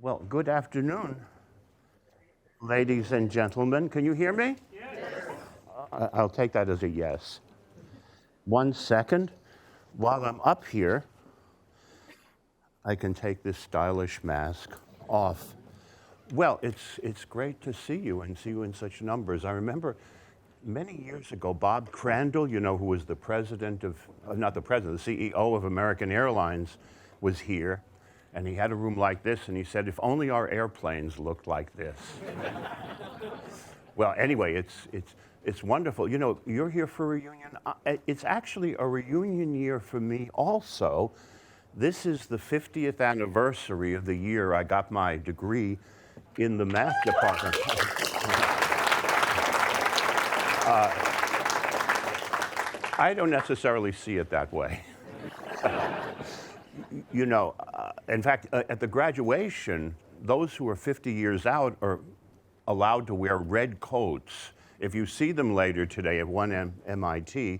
Well, good afternoon, ladies and gentlemen. Can you hear me? Yes. I'll take that as a yes. 1 second. While I'm up here, I can take this stylish mask off. Well, it's great to see you and see you in such numbers. I remember many years ago, Bob Crandall, who was the president of, not the president, the CEO of American Airlines, was here. And he had a room like this, and he said, if only our airplanes looked like this. Well, anyway, it's wonderful. You're here for a reunion. It's actually a reunion year for me also. This is the 50th anniversary of the year I got my degree in the math department. I don't necessarily see it that way. In fact, at the graduation, those who are 50 years out are allowed to wear red coats. If you see them later today at one MIT,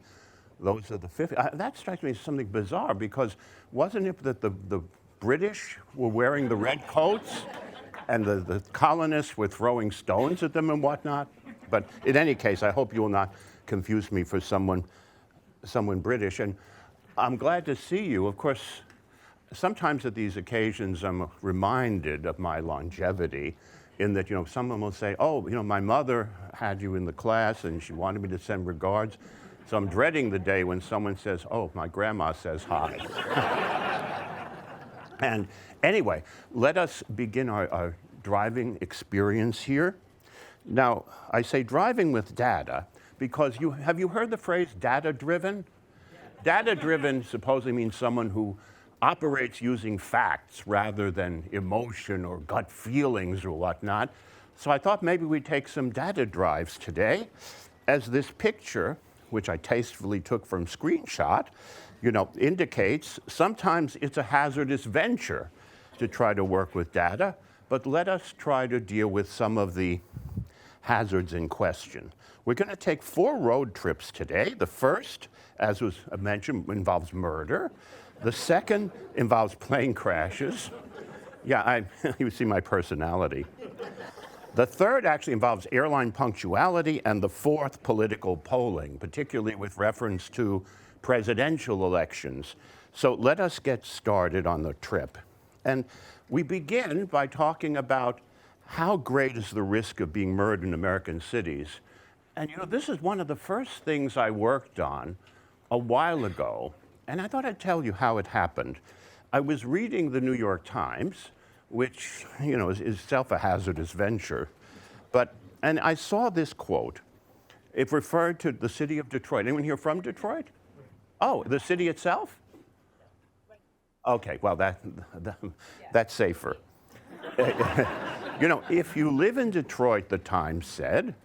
those are the 50. That strikes me as something bizarre, because wasn't it that the British were wearing the red coats and the colonists were throwing stones at them and whatnot? But in any case, I hope you will not confuse me for someone British. And I'm glad to see you. Of course, sometimes at these occasions, I'm reminded of my longevity in that, someone will say, oh, my mother had you in the class and she wanted me to send regards. So I'm dreading the day when someone says, oh, my grandma says hi. And anyway, let us begin our driving experience here. Now, I say driving with data because have you heard the phrase data-driven? Data-driven supposedly means someone who operates using facts rather than emotion or gut feelings or whatnot. So I thought maybe we'd take some data drives today, as this picture, which I tastefully took from Screenshot, indicates sometimes it's a hazardous venture to try to work with data, but let us try to deal with some of the hazards in question. We're going to take 4 road trips today. The first, as was mentioned, involves murder. The second involves plane crashes. Yeah, you see my personality. The third actually involves airline punctuality, and the fourth, political polling, particularly with reference to presidential elections. So let us get started on the trip. And we begin by talking about how great is the risk of being murdered in American cities. And this is one of the first things I worked on a while ago. And I thought I'd tell you how it happened. I was reading the New York Times, which, is itself a hazardous venture. And I saw this quote. It referred to the city of Detroit. Anyone here from Detroit? Oh, the city itself? Okay, well, that's safer. If you live in Detroit, the Times said,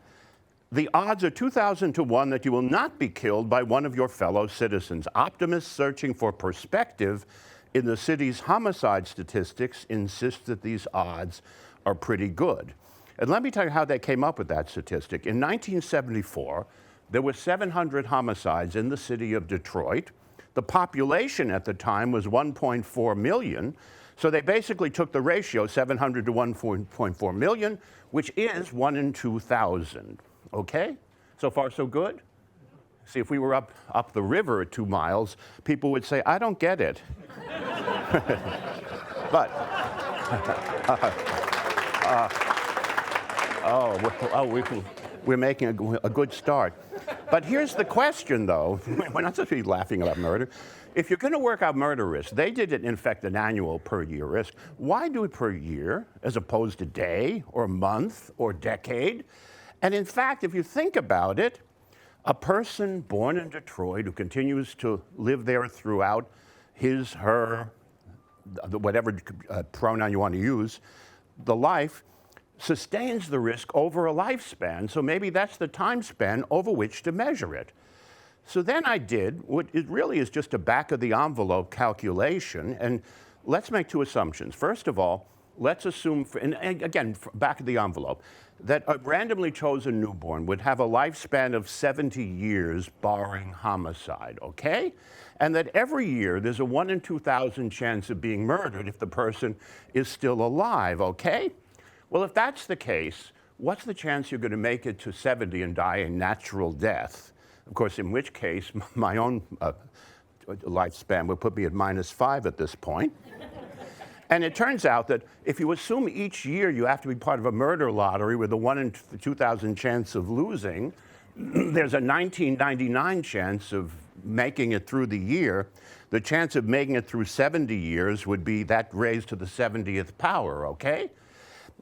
the odds are 2,000 to 1 that you will not be killed by one of your fellow citizens. Optimists searching for perspective in the city's homicide statistics insist that these odds are pretty good. And let me tell you how they came up with that statistic. In 1974, there were 700 homicides in the city of Detroit. The population at the time was 1.4 million. So they basically took the ratio, 700 to 1.4 million, which is 1 in 2,000. Okay? So far, so good? See, if we were up the river at 2 miles, people would say, I don't get it. But, we're making a good start. But here's the question, though. We're not supposed to be laughing about murder. If you're going to work out murder risk, they did it, in fact, an annual per year risk. Why do it per year as opposed to day or month or decade? And in fact, if you think about it, a person born in Detroit who continues to live there throughout his, her, whatever pronoun you want to use, the life, sustains the risk over a lifespan. So maybe that's the time span over which to measure it. So then I did what it really is just a back of the envelope calculation. And let's make 2 assumptions. First of all, let's assume, and again, back of the envelope, that a randomly chosen newborn would have a lifespan of 70 years, barring homicide, okay? And that every year there's a 1 in 2,000 chance of being murdered if the person is still alive, okay? Well, if that's the case, what's the chance you're going to make it to 70 and die a natural death? Of course, in which case, my own lifespan would put me at -5 at this point. And it turns out that if you assume each year you have to be part of a murder lottery with a 1 in 2,000 chance of losing, there's a 1999 chance of making it through the year. The chance of making it through 70 years would be that raised to the 70th power, okay?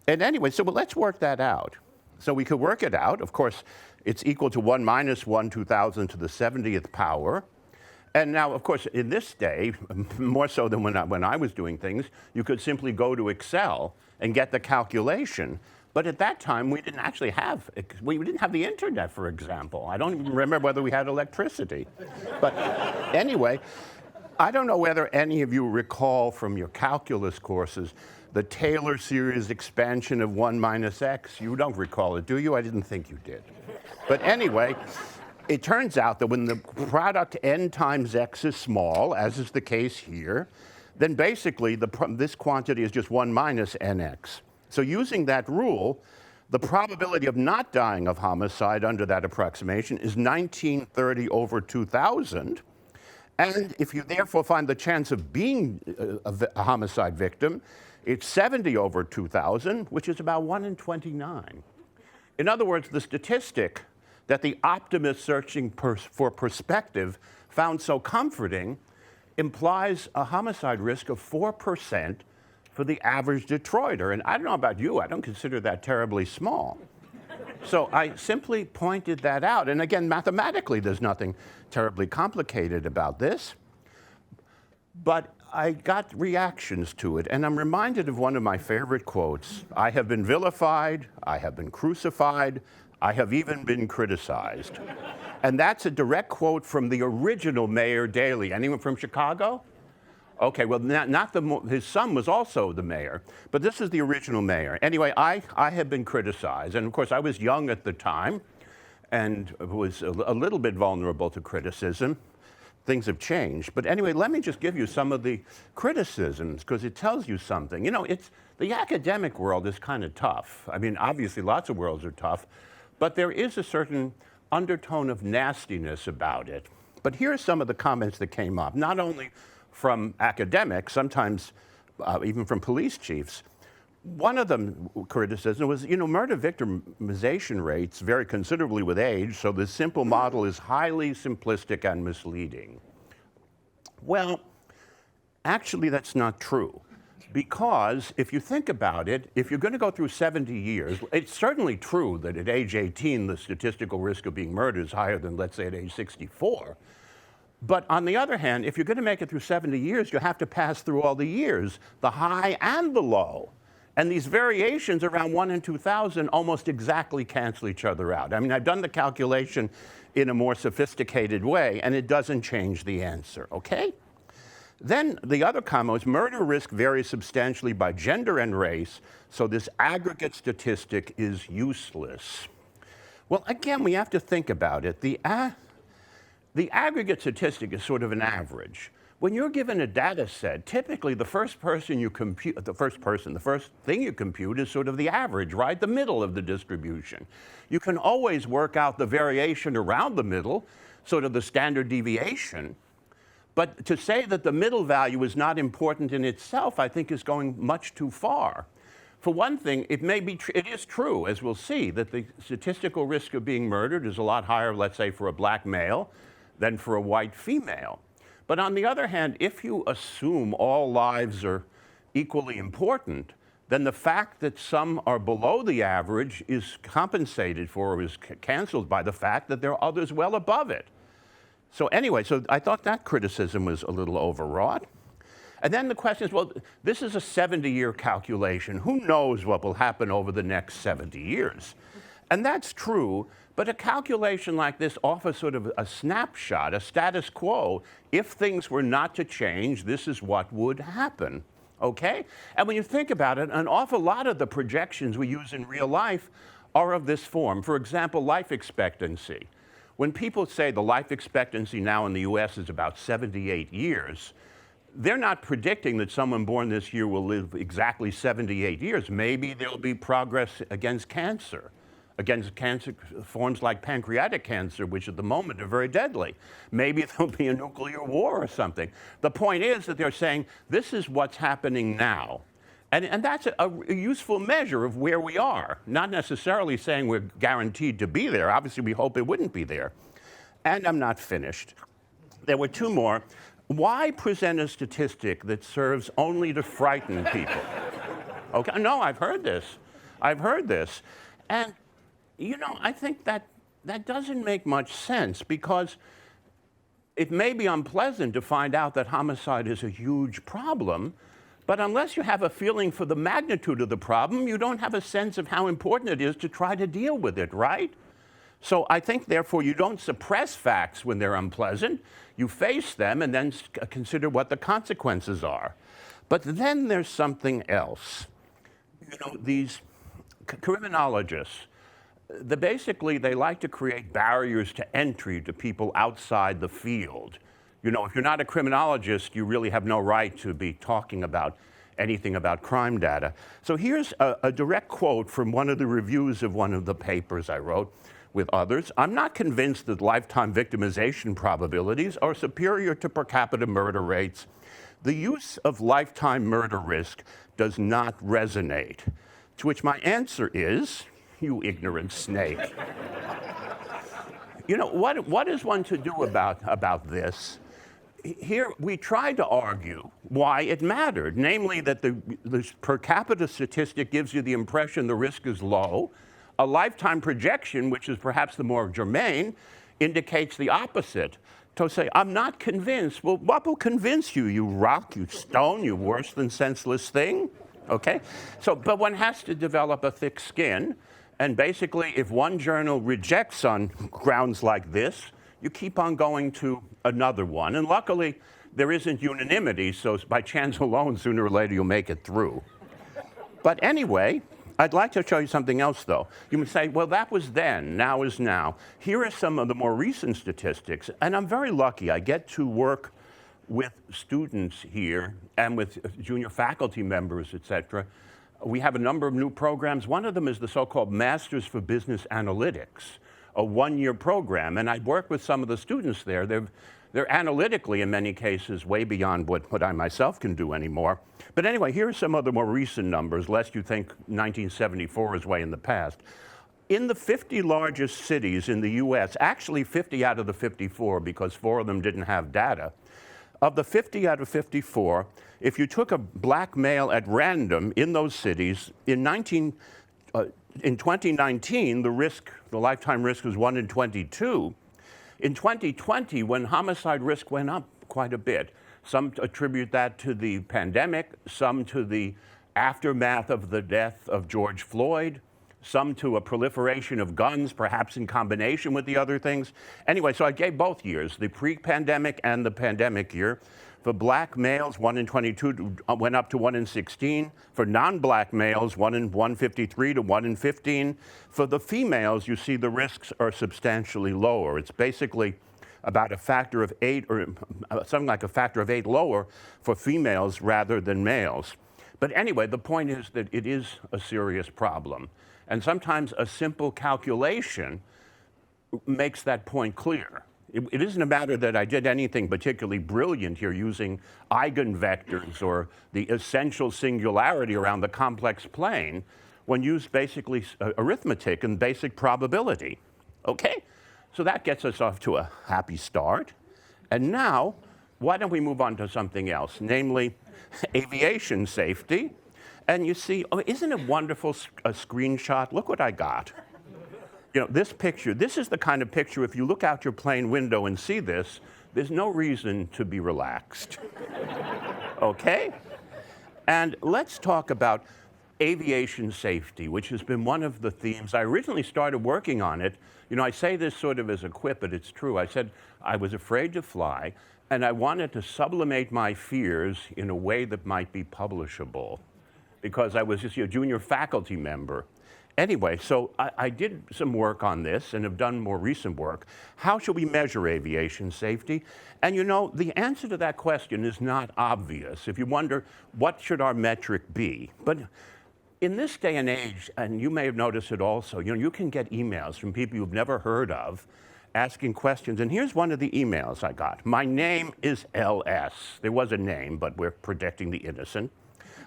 And anyway, so let's work that out. So we could work it out. Of course, it's equal to 1 minus 1 2,000 to the 70th power. And now, of course, in this day, more so than when I was doing things, you could simply go to Excel and get the calculation. But at that time, we didn't actually have, we didn't have the internet, for example. I don't even remember whether we had electricity. But anyway, I don't know whether any of you recall from your calculus courses the Taylor series expansion of 1 minus x. You don't recall it, do you? I didn't think you did. But anyway, it turns out that when the product n times x is small, as is the case here, then basically this quantity is just 1 minus nx. So using that rule, the probability of not dying of homicide under that approximation is 1930 over 2,000. And if you therefore find the chance of being a homicide victim, it's 70 over 2,000, which is about 1 in 29. In other words, the statistic that the optimist searching for perspective found so comforting implies a homicide risk of 4% for the average Detroiter. And I don't know about you, I don't consider that terribly small. So I simply pointed that out. And again, mathematically, there's nothing terribly complicated about this. But I got reactions to it, and I'm reminded of one of my favorite quotes. I have been vilified, I have been crucified, I have even been criticized. And that's a direct quote from the original Mayor Daley. Anyone from Chicago? Okay, well, his son was also the mayor, but this is the original mayor. Anyway, I have been criticized, and of course I was young at the time and was a little bit vulnerable to criticism. Things have changed. But anyway, let me just give you some of the criticisms, because it tells you something. You know, the academic world is kind of tough. I mean, obviously lots of worlds are tough, but there is a certain undertone of nastiness about it. But here are some of the comments that came up, not only from academics, sometimes even from police chiefs. One of them criticism was, you know, murder victimization rates vary considerably with age, so this simple model is highly simplistic and misleading. Well, actually that's not true. Because if you think about it, if you're going to go through 70 years, it's certainly true that at age 18, the statistical risk of being murdered is higher than, let's say, at age 64. But on the other hand, if you're going to make it through 70 years, you have to pass through all the years, the high and the low. And these variations around 1 in 2,000 almost exactly cancel each other out. I mean, I've done the calculation in a more sophisticated way, and it doesn't change the answer, okay? Then the other comment was murder risk varies substantially by gender and race, so this aggregate statistic is useless. Well, again, we have to think about it. The aggregate statistic is sort of an average. When you're given a data set, typically the first thing you compute is sort of the average, right? The middle of the distribution. You can always work out the variation around the middle, sort of the standard deviation. But to say that the middle value is not important in itself, I think is going much too far. For one thing, it is true, as we'll see, that the statistical risk of being murdered is a lot higher, let's say, for a black male than for a white female. But on the other hand, if you assume all lives are equally important, then the fact that some are below the average is compensated for, or is canceled by the fact that there are others well above it. So anyway, so I thought that criticism was a little overwrought. And then the question is, well, this is a 70-year calculation. Who knows what will happen over the next 70 years? And that's true, but a calculation like this offers sort of a snapshot, a status quo. If things were not to change, this is what would happen, okay? And when you think about it, an awful lot of the projections we use in real life are of this form. For example, life expectancy. When people say the life expectancy now in the US is about 78 years, they're not predicting that someone born this year will live exactly 78 years. Maybe there'll be progress against cancer forms like pancreatic cancer, which at the moment are very deadly. Maybe there'll be a nuclear war or something. The point is that they're saying this is what's happening now. And that's a useful measure of where we are, not necessarily saying we're guaranteed to be there. Obviously, we hope it wouldn't be there. And I'm not finished. There were two more. Why present a statistic that serves only to frighten people? Okay, no, I've heard this. I've heard this. And, you know, I think that doesn't make much sense, because it may be unpleasant to find out that homicide is a huge problem, but unless you have a feeling for the magnitude of the problem, you don't have a sense of how important it is to try to deal with it, right? So I think, therefore, you don't suppress facts when they're unpleasant. You face them and then consider what the consequences are. But then there's something else. You know, these criminologists, basically, they like to create barriers to entry to people outside the field. You know, if you're not a criminologist, you really have no right to be talking about anything about crime data. So here's a direct quote from one of the reviews of one of the papers I wrote with others. I'm not convinced that lifetime victimization probabilities are superior to per capita murder rates. The use of lifetime murder risk does not resonate. To which my answer is, you ignorant snake. You know, what is one to do about this? Here, we tried to argue why it mattered, namely that the per capita statistic gives you the impression the risk is low. A lifetime projection, which is perhaps the more germane, indicates the opposite. To say, I'm not convinced. Well, what will convince you, you rock, you stone, you worse than senseless thing? Okay? So, but one has to develop a thick skin. And basically, if one journal rejects on grounds like this, you keep on going to another one. And luckily, there isn't unanimity, so by chance alone, sooner or later, you'll make it through. But anyway, I'd like to show you something else, though. You would say, well, that was then, now is now. Here are some of the more recent statistics, and I'm very lucky. I get to work with students here and with junior faculty members, et cetera. We have a number of new programs. One of them is the so-called Masters for Business Analytics, a one-year program. And I work with some of the students there. They're analytically, in many cases, way beyond what I myself can do anymore. But anyway, here are some of the more recent numbers, lest you think 1974 is way in the past. In the 50 largest cities in the US, actually 50 out of the 54, because 4 of them didn't have data, of the 50 out of 54, if you took a black male at random in those cities, in 2019, the lifetime risk was 1 in 22. In 2020, when homicide risk went up quite a bit, some attribute that to the pandemic, some to the aftermath of the death of George Floyd, some to a proliferation of guns, perhaps in combination with the other things. Anyway, so I gave both years, the pre-pandemic and the pandemic year. For black males, 1 in 22 went up to 1 in 16. For non-black males, 1 in 153 to 1 in 15. For the females, you see the risks are substantially lower. It's basically about a factor of 8, or something like a factor of 8 lower for females rather than males. But anyway, the point is that it is a serious problem. And sometimes a simple calculation makes that point clear. It isn't a matter that I did anything particularly brilliant here using eigenvectors or the essential singularity around the complex plane. One used basically arithmetic and basic probability. Okay? So that gets us off to a happy start. And now, why don't we move on to something else, namely aviation safety. And you see, oh, isn't it wonderful, a screenshot? Look what I got. You know, this picture, this is the kind of picture, if you look out your plane window and see this, there's no reason to be relaxed. Okay? And let's talk about aviation safety, which has been one of the themes. I originally started working on it. You know, I say this sort of as a quip, but it's true. I said I was afraid to fly, and I wanted to sublimate my fears in a way that might be publishable, because I was just a junior faculty member. Anyway, so I did some work on this and have done more recent work. How should we measure aviation safety? And you know, the answer to that question is not obvious. If you wonder, what should our metric be? But in this day and age, and you may have noticed it also, you know, you can get emails from people you've never heard of asking questions. And here's one of the emails I got. My name is LS. There was a name, but we're protecting the innocent.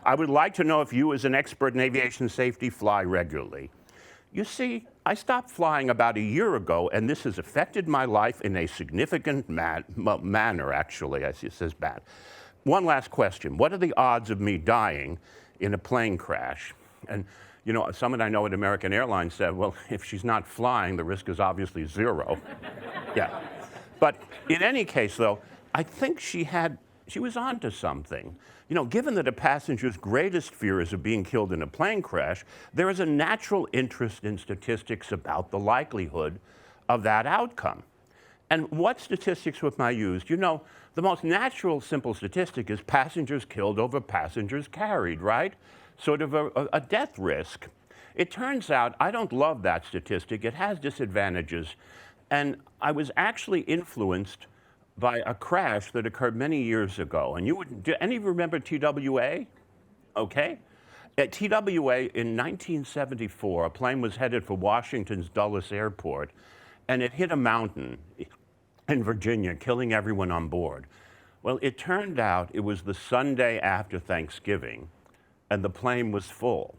I would like to know if you, as an expert in aviation safety, fly regularly. You see, I stopped flying about a year ago, and this has affected my life in a significant manner, actually. It says bad. One last question. What are the odds of me dying in a plane crash? And, you know, someone I know at American Airlines said, well, if she's not flying, the risk is obviously zero. Yeah. But in any case, though, I think she was onto something. You know, given that a passenger's greatest fear is of being killed in a plane crash, there is a natural interest in statistics about the likelihood of that outcome. And what statistics have I used? You know, the most natural, simple statistic is passengers killed over passengers carried, right? Sort of a death risk. It turns out I don't love that statistic. It has disadvantages. And I was actually influenced by a crash that occurred many years ago. And do any of you remember TWA? Okay. At TWA in 1974, a plane was headed for Washington's Dulles Airport, and it hit a mountain in Virginia, killing everyone on board. Well, it turned out it was the Sunday after Thanksgiving, and the plane was full.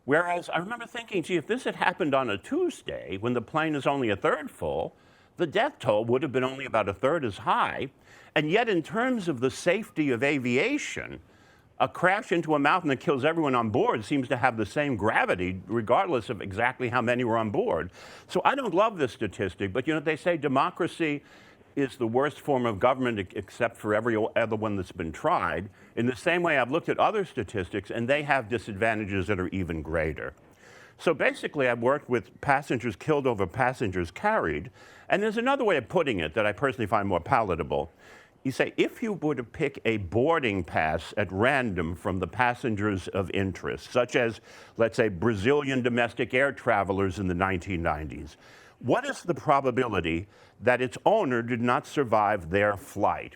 Whereas I remember thinking, gee, if this had happened on a Tuesday, when the plane is only a third full, the death toll would have been only about a third as high. And yet, in terms of the safety of aviation, a crash into a mountain that kills everyone on board seems to have the same gravity, regardless of exactly how many were on board. So I don't love this statistic, but you know, they say democracy is the worst form of government except for every other one that's been tried. In the same way, I've looked at other statistics, and they have disadvantages that are even greater. So basically, I've worked with passengers killed over passengers carried. And there's another way of putting it that I personally find more palatable. You say, if you were to pick a boarding pass at random from the passengers of interest, such as, let's say, Brazilian domestic air travelers in the 1990s, what is the probability that its owner did not survive their flight?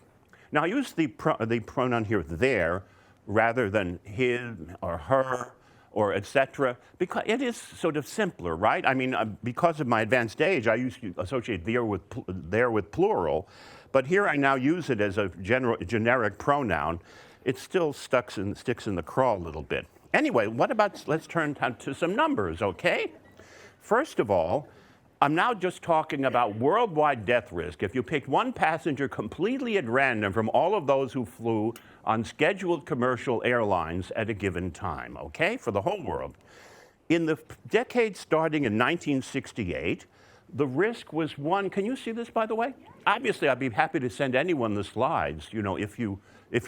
Now, I use the pronoun here, their, rather than his or her, or et cetera, because it is sort of simpler, right? I mean, because of my advanced age, I used to associate there with plural, but here I now use it as a generic pronoun. It still sticks in the craw a little bit. Anyway, let's turn to some numbers, okay? First of all, I'm now just talking about worldwide death risk. If you picked one passenger completely at random from all of those who flew on scheduled commercial airlines at a given time, okay, for the whole world. In the decade starting in 1968, the risk was one. Can you see this, by the way? Obviously, I'd be happy to send anyone the slides, you know, if you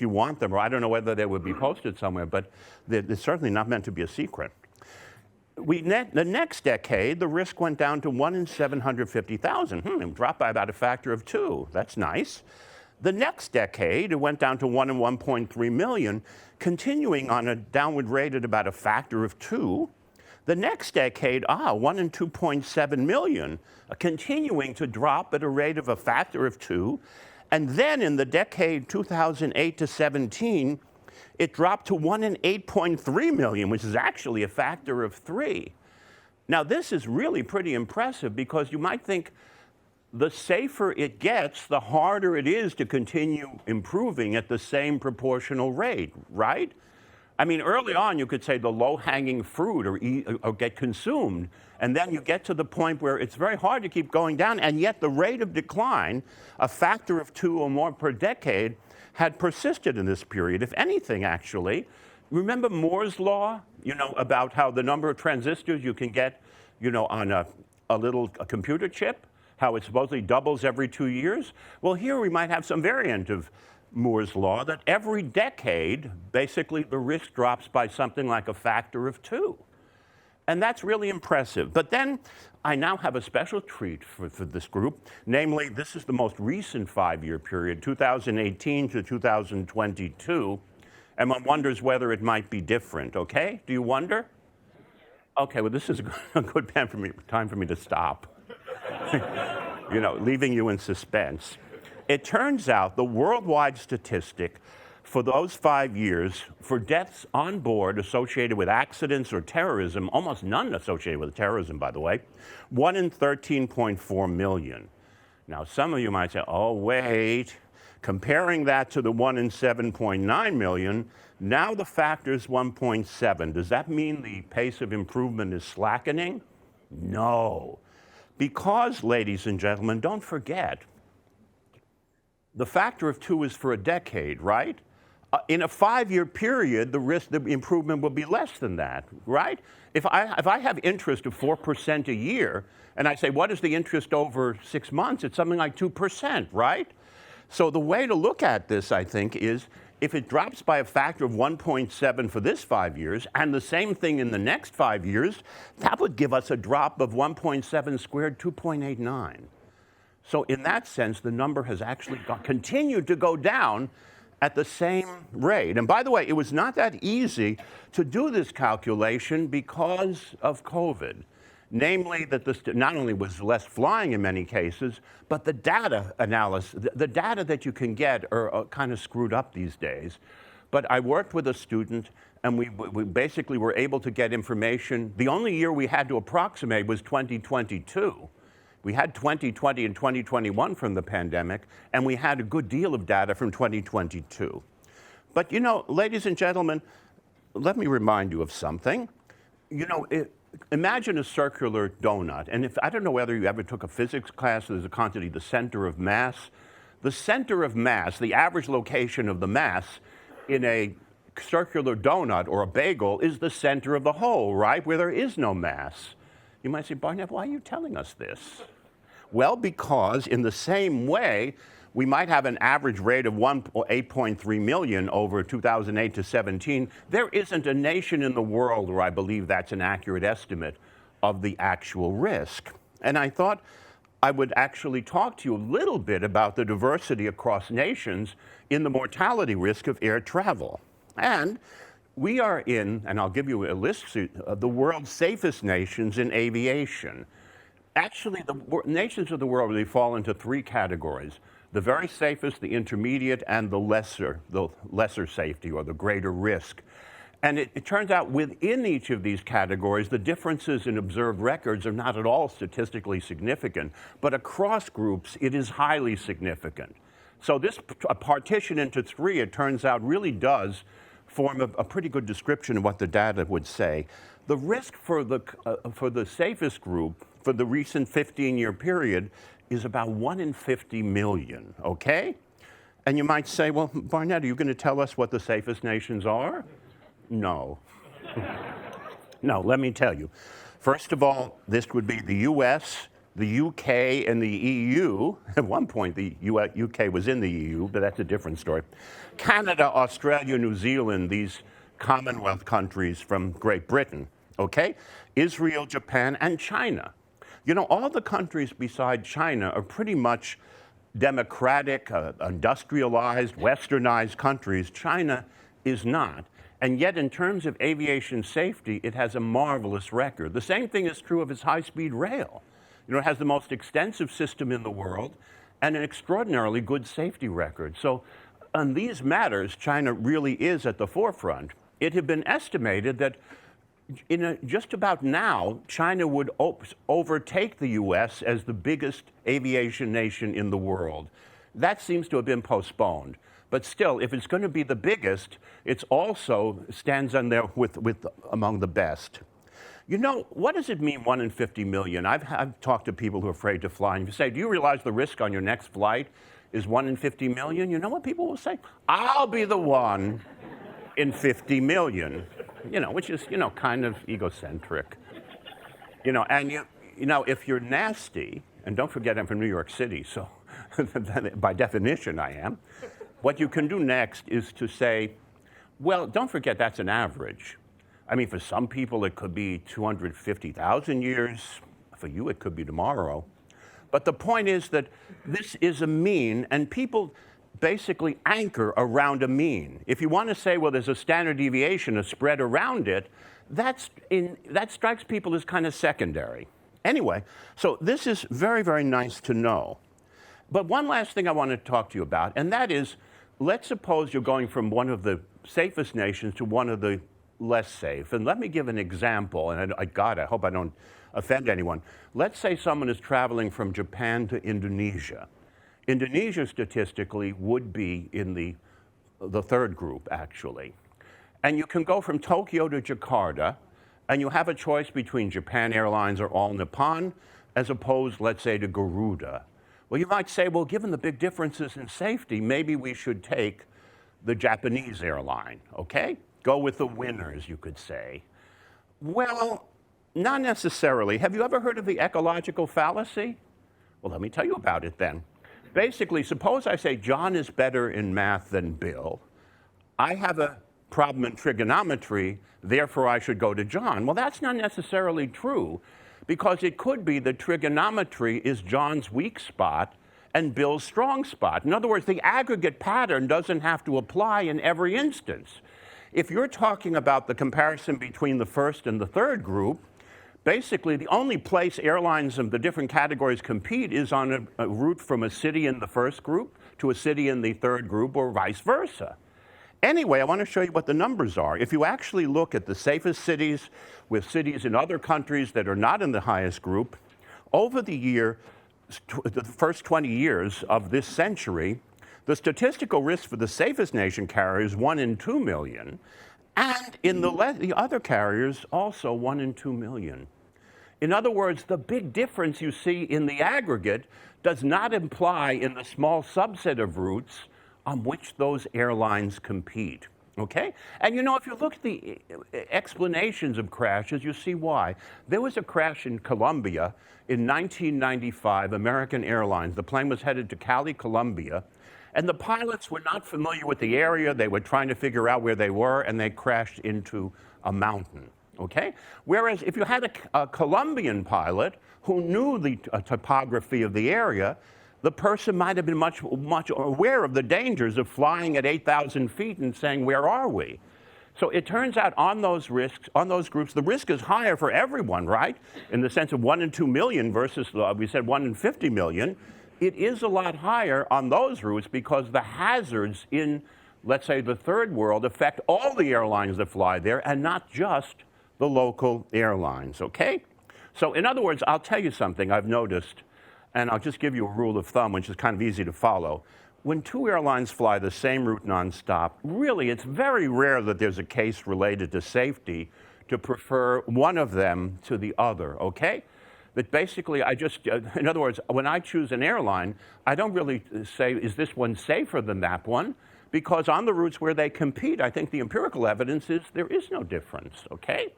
want them, or I don't know whether they would be posted somewhere, but they're certainly not meant to be a secret. The next decade, the risk went down to 1 in 750,000. It dropped by about a factor of 2. That's nice. The next decade, it went down to 1 in 1.3 million, continuing on a downward rate at about a factor of 2. The next decade, 1 in 2.7 million, continuing to drop at a rate of a factor of 2. And then in the decade 2008 to 17, it dropped to 1 in 8.3 million, which is actually a factor of 3. Now, this is really pretty impressive, because you might think the safer it gets, the harder it is to continue improving at the same proportional rate, right? I mean, early on, you could say the low-hanging fruit or get consumed, and then you get to the point where it's very hard to keep going down, and yet the rate of decline, a factor of 2 or more per decade, had persisted in this period. If anything, actually, remember Moore's law, you know, about how the number of transistors you can get, you know, on a computer chip, how it supposedly doubles every 2 years? Well, here we might have some variant of Moore's law, that every decade, basically the risk drops by something like a factor of 2. And that's really impressive. But then I now have a special treat for this group. Namely, this is the most recent 5-year period, 2018 to 2022. And one wonders whether it might be different, okay? Do you wonder? Okay, well, this is a good time for me to stop. Leaving you in suspense. It turns out the worldwide statistic for those 5 years for deaths on board associated with accidents or terrorism, almost none associated with terrorism, by the way, 1 in 13.4 million. Now, some of you might say, oh, wait, comparing that to the 1 in 7.9 million, now the factor is 1.7. Does that mean the pace of improvement is slackening? No. Because, ladies and gentlemen, don't forget, the factor of 2 is for a decade, right? In a 5-year period, the improvement will be less than that, right? If I have interest of 4% a year, and I say, what is the interest over 6 months? It's something like 2%, right? So the way to look at this, I think, is if it drops by a factor of 1.7 for this 5 years, and the same thing in the next 5 years, that would give us a drop of 1.7 squared, 2.89. So in that sense, the number has actually continued to go down at the same rate. And by the way, it was not that easy to do this calculation because of COVID. Namely, that not only was less flying in many cases, but the data analysis, the data that you can get are kind of screwed up these days. But I worked with a student, and we basically were able to get information. The only year we had to approximate was 2022. We had 2020 and 2021 from the pandemic, and we had a good deal of data from 2022. But ladies and gentlemen, let me remind you of something. Imagine a circular donut, and I don't know whether you ever took a physics class, there's a quantity, the center of mass. The center of mass, the average location of the mass in a circular donut or a bagel is the center of the whole, right, where there is no mass. You might say, Barnett, why are you telling us this? Well, because in the same way, we might have an average rate of 8.3 million over 2008 to 17. There isn't a nation in the world where I believe that's an accurate estimate of the actual risk. And I thought I would actually talk to you a little bit about the diversity across nations in the mortality risk of air travel. And we are in, and I'll give you a list of the world's safest nations in aviation. Actually, the nations of the world really fall into 3 categories: the very safest, the intermediate, and the lesser safety or the greater risk. And it turns out within each of these categories, the differences in observed records are not at all statistically significant, but across groups, it is highly significant. So this partition into 3, it turns out, really does form a pretty good description of what the data would say. The risk for the safest group for the recent 15-year period is about 1 in 50 million, okay? And you might say, well, Barnett, are you going to tell us what the safest nations are? No. No, let me tell you. First of all, this would be the US, the UK, and the EU. At one point, the UK was in the EU, but that's a different story. Canada, Australia, New Zealand, these Commonwealth countries from Great Britain, okay? Israel, Japan, and China. All the countries beside China are pretty much democratic, industrialized, westernized countries. China is not. And yet, in terms of aviation safety, it has a marvelous record. The same thing is true of its high-speed rail. It has the most extensive system in the world and an extraordinarily good safety record. So on these matters, China really is at the forefront. It had been estimated that just about now, China would overtake the US as the biggest aviation nation in the world. That seems to have been postponed. But still, if it's going to be the biggest, it also stands on there with among the best. What does it mean 1 in 50 million? I've talked to people who are afraid to fly, and you say, do you realize the risk on your next flight is 1 in 50 million? You know what people will say? I'll be the 1 in 50 million, which is, kind of egocentric. And if you're nasty, and don't forget I'm from New York City, so by definition I am, what you can do next is to say, well, don't forget that's an average. I mean, for some people, it could be 250,000 years. For you, it could be tomorrow. But the point is that this is a mean, and people basically anchor around a mean. If you want to say, well, there's a standard deviation, a spread around it, that strikes people as kind of secondary. Anyway, so this is very, very nice to know. But one last thing I want to talk to you about, and that is, let's suppose you're going from one of the safest nations to one of the less safe. And let me give an example, and I hope I don't offend anyone. Let's say someone is traveling from Japan to Indonesia. Indonesia statistically would be in the third group, actually. And you can go from Tokyo to Jakarta, and you have a choice between Japan Airlines or All Nippon, as opposed, let's say, to Garuda. Well, you might say, well, given the big differences in safety, maybe we should take the Japanese airline, okay? Go with the winners, you could say. Well, not necessarily. Have you ever heard of the ecological fallacy? Well, let me tell you about it then. Basically, suppose I say John is better in math than Bill. I have a problem in trigonometry, therefore I should go to John. Well, that's not necessarily true, because it could be that trigonometry is John's weak spot and Bill's strong spot. In other words, the aggregate pattern doesn't have to apply in every instance. If you're talking about the comparison between the first and the third group, basically, the only place airlines of the different categories compete is on a route from a city in the first group to a city in the third group, or vice versa. Anyway, I want to show you what the numbers are. If you actually look at the safest cities with cities in other countries that are not in the highest group, over the first 20 years of this century, the statistical risk for the safest nation carriers, 1 in 2 million, and in the other carriers, also 1 in 2 million. In other words, the big difference you see in the aggregate does not imply in the small subset of routes on which those airlines compete, okay? And you know, if you look at the explanations of crashes, you see why. There was a crash in Colombia in 1995, American Airlines. The plane was headed to Cali, Colombia, and the pilots were not familiar with the area. They were trying to figure out where they were, and they crashed into a mountain, okay? Whereas if you had a Colombian pilot who knew the topography of the area, the person might have been much aware of the dangers of flying at 8,000 feet and saying, where are we? So it turns out on those groups, the risk is higher for everyone, right? In the sense of 1 in 2 million versus, we said 1 in 50 million. It is a lot higher on those routes because the hazards in, let's say, the third world affect all the airlines that fly there and not just the local airlines, okay? So in other words, I'll tell you something I've noticed, and I'll just give you a rule of thumb, which is kind of easy to follow. When two airlines fly the same route nonstop, really it's very rare that there's a case related to safety to prefer one of them to the other, okay? But basically, in other words, when I choose an airline, I don't really say, is this one safer than that one? Because on the routes where they compete, I think the empirical evidence is there is no difference, okay?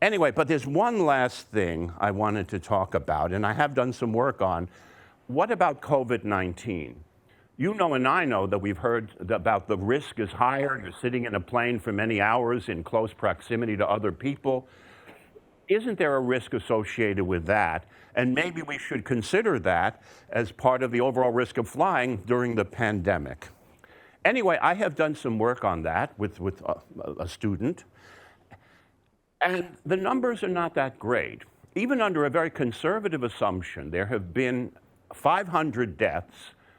Anyway, but there's one last thing I wanted to talk about, and I have done some work on. What about COVID-19? You know and I know that we've heard about the risk is higher. You're sitting in a plane for many hours in close proximity to other people. Isn't there a risk associated with that? And maybe we should consider that as part of the overall risk of flying during the pandemic. Anyway, I have done some work on that with a student, and the numbers are not that great. Even under a very conservative assumption, there have been 500 deaths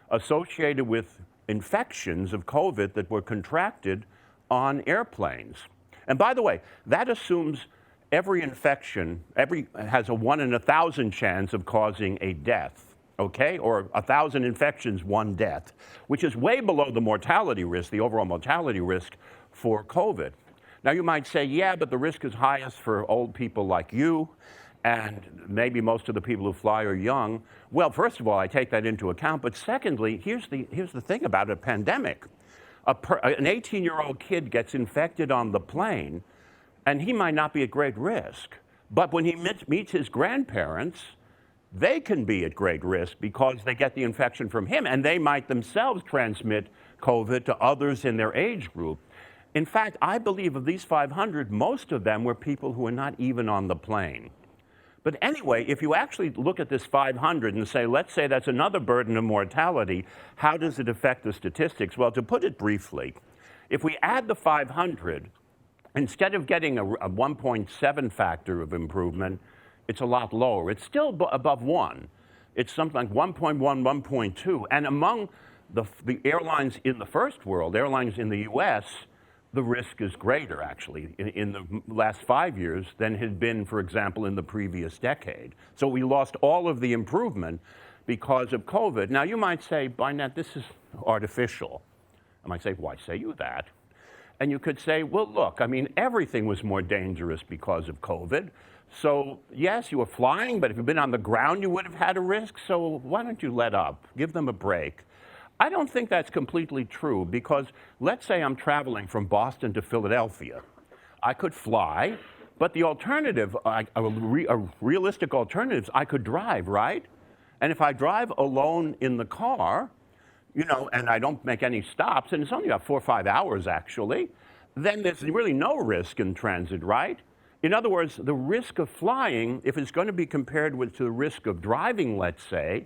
associated with infections of COVID that were contracted on airplanes. And by the way, that assumes every infection has a 1 in 1,000 chance of causing a death, okay? Or 1,000 infections, 1 death, which is way below the mortality risk, the overall mortality risk for COVID. Now you might say, yeah, but the risk is highest for old people like you, and maybe most of the people who fly are young. Well, first of all, I take that into account, but secondly, here's the thing about a pandemic. An 18-year-old kid gets infected on the plane, and he might not be at great risk. But when he meets his grandparents, they can be at great risk because they get the infection from him, and they might themselves transmit COVID to others in their age group. In fact, I believe of these 500, most of them were people who were not even on the plane. But anyway, if you actually look at this 500 and say, let's say that's another burden of mortality, how does it affect the statistics? Well, to put it briefly, if we add the 500, instead of getting a 1.7 factor of improvement, it's a lot lower. It's still above 1. It's something like 1.1, 1.2. And among the airlines in the first world, airlines in the US, the risk is greater, actually, in the last 5 years than had been, for example, in the previous decade. So we lost all of the improvement because of COVID. Now, you might say, Barnett, this is artificial. I might say, why say you that? And you could say, well, look, I mean, everything was more dangerous because of COVID. So, yes, you were flying, but if you'd been on the ground, you would have had a risk. So why don't you let up? Give them a break. I don't think that's completely true because let's say I'm traveling from Boston to Philadelphia. I could fly, but the alternative, a realistic alternative, I could drive, right? And if I drive alone in the car, you know, and I don't make any stops, and it's only about 4 or 5 hours actually, then there's really no risk in transit, right? In other words, the risk of flying, if it's going to be compared with the risk of driving, let's say,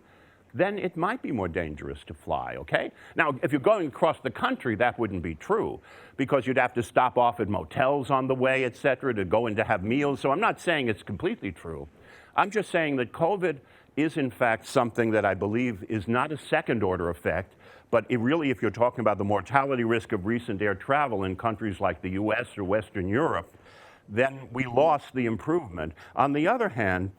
then it might be more dangerous to fly, okay? Now, if you're going across the country, that wouldn't be true because you'd have to stop off at motels on the way, et cetera, to go in to have meals. So I'm not saying it's completely true. I'm just saying that COVID is, in fact, something that I believe is not a second-order effect, but it really, if you're talking about the mortality risk of recent air travel in countries like the US or Western Europe, then we lost the improvement. On the other hand,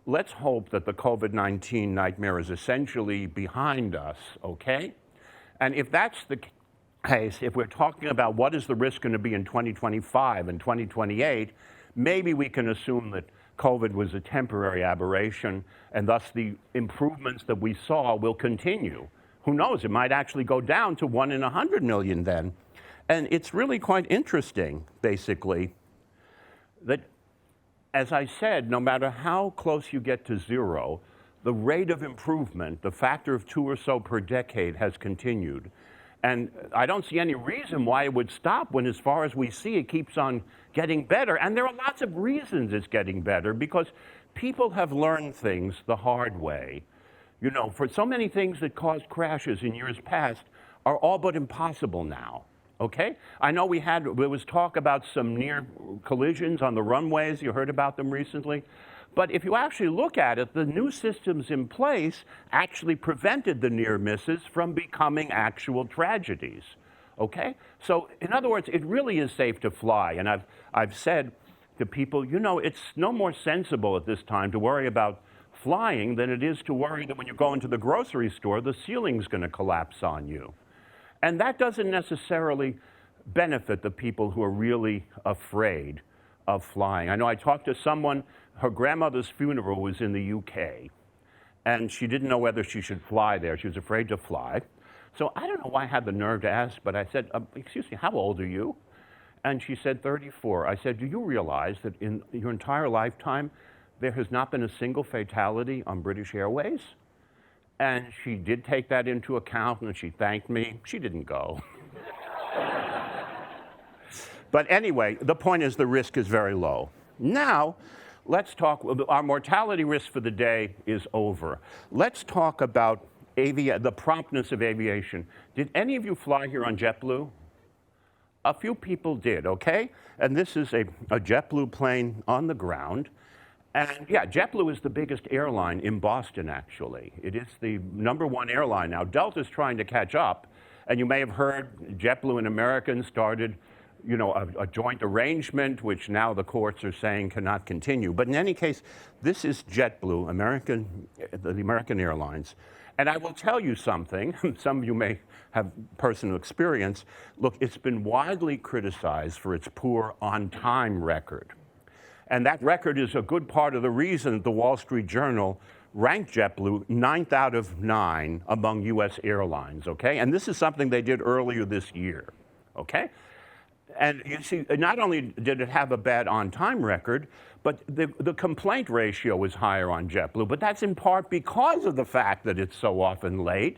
let's hope that the COVID-19 nightmare is essentially behind us, okay? And if that's the case, if we're talking about what is the risk going to be in 2025 and 2028, maybe we can assume that COVID was a temporary aberration, and thus the improvements that we saw will continue. Who knows? It might actually go down to 1 in 100 million then. And it's really quite interesting, basically, that as I said, no matter how close you get to zero, the rate of improvement, the factor of 2 or so per decade, has continued. And I don't see any reason why it would stop when, as far as we see, it keeps on getting better. And there are lots of reasons it's getting better, because people have learned things the hard way. You know, for so many things that caused crashes in years past are all but impossible now. Okay? I know there was talk about some near collisions on the runways. You heard about them recently. But if you actually look at it, the new systems in place actually prevented the near misses from becoming actual tragedies. Okay? So, in other words, it really is safe to fly. And I've said to people, you know, it's no more sensible at this time to worry about flying than it is to worry that when you go into the grocery store, the ceiling's going to collapse on you. And that doesn't necessarily benefit the people who are really afraid of flying. I know I talked to someone, her grandmother's funeral was in the UK, and she didn't know whether she should fly there. She was afraid to fly. So I don't know why I had the nerve to ask, but I said, excuse me, how old are you? And she said, 34. I said, do you realize that in your entire lifetime, there has not been a single fatality on British Airways? And she did take that into account, and she thanked me. She didn't go. But anyway, the point is the risk is very low. Now, let's talk, our mortality risk for the day is over. Let's talk about the promptness of aviation. Did any of you fly here on JetBlue? A few people did, okay? And this is a JetBlue plane on the ground. And yeah, JetBlue is the biggest airline in Boston, actually. It is the #1 airline now. Delta's trying to catch up, and you may have heard JetBlue and American started, you know, a joint arrangement, which now the courts are saying cannot continue. But in any case, this is JetBlue, the American Airlines. And I will tell you something, some of you may have personal experience. Look, it's been widely criticized for its poor on-time record. And that record is a good part of the reason the Wall Street Journal ranked JetBlue 9th out of 9 among US airlines, okay? And this is something they did earlier this year, okay? And you see, not only did it have a bad on-time record, but the complaint ratio is higher on JetBlue. But that's in part because of the fact that it's so often late.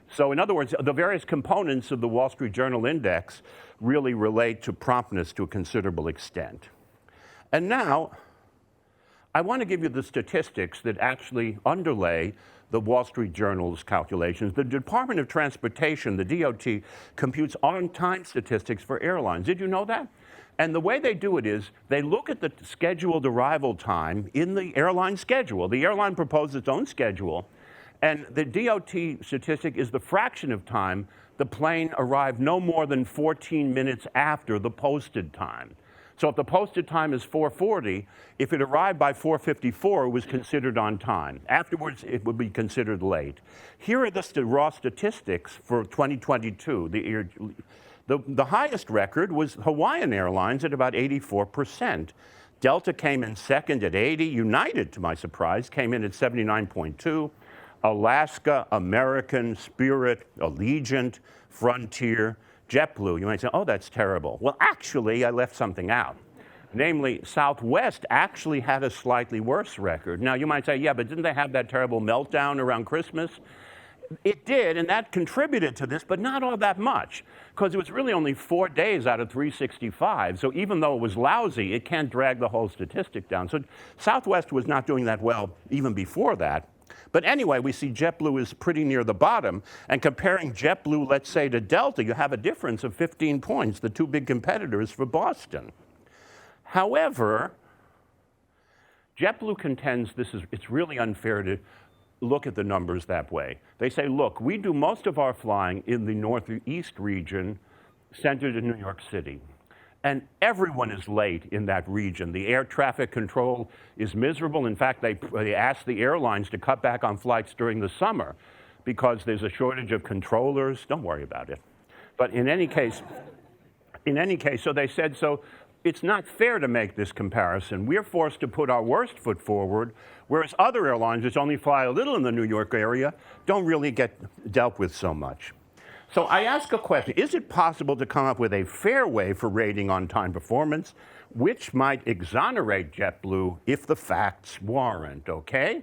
So in other words, the various components of the Wall Street Journal Index really relate to promptness to a considerable extent. And now, I want to give you the statistics that actually underlay the Wall Street Journal's calculations. The Department of Transportation, the DOT, computes on-time statistics for airlines. Did you know that? And the way they do it is they look at the scheduled arrival time in the airline schedule. The airline proposes its own schedule, and the DOT statistic is the fraction of time the plane arrived no more than 14 minutes after the posted time. So if the posted time is 4:40, if it arrived by 4:54, it was considered on time. Afterwards, it would be considered late. Here are the raw statistics for 2022. The highest record was Hawaiian Airlines at about 84%. Delta came in second at 80. United, to my surprise, came in at 79.2. Alaska, American, Spirit, Allegiant, Frontier, JetBlue. You might say, oh, that's terrible. Well, actually, I left something out. Namely, Southwest actually had a slightly worse record. Now, you might say, yeah, but didn't they have that terrible meltdown around Christmas? It did, and that contributed to this, but not all that much, because it was really only 4 days out of 365. So even though it was lousy, it can't drag the whole statistic down. So Southwest was not doing that well even before that. But anyway, we see JetBlue is pretty near the bottom. And comparing JetBlue, let's say, to Delta, you have a difference of 15 points, the two big competitors for Boston. However, JetBlue contends it's really unfair to look at the numbers that way. They say, look, we do most of our flying in the Northeast region centered in New York City. And everyone is late in that region. The air traffic control is miserable. In fact, they asked the airlines to cut back on flights during the summer because there's a shortage of controllers. Don't worry about it. But in any case, so they said, so it's not fair to make this comparison. We're forced to put our worst foot forward, whereas other airlines, which only fly a little in the New York area, don't really get dealt with so much. So I ask a question, is it possible to come up with a fair way for rating on-time performance, which might exonerate JetBlue if the facts warrant, okay?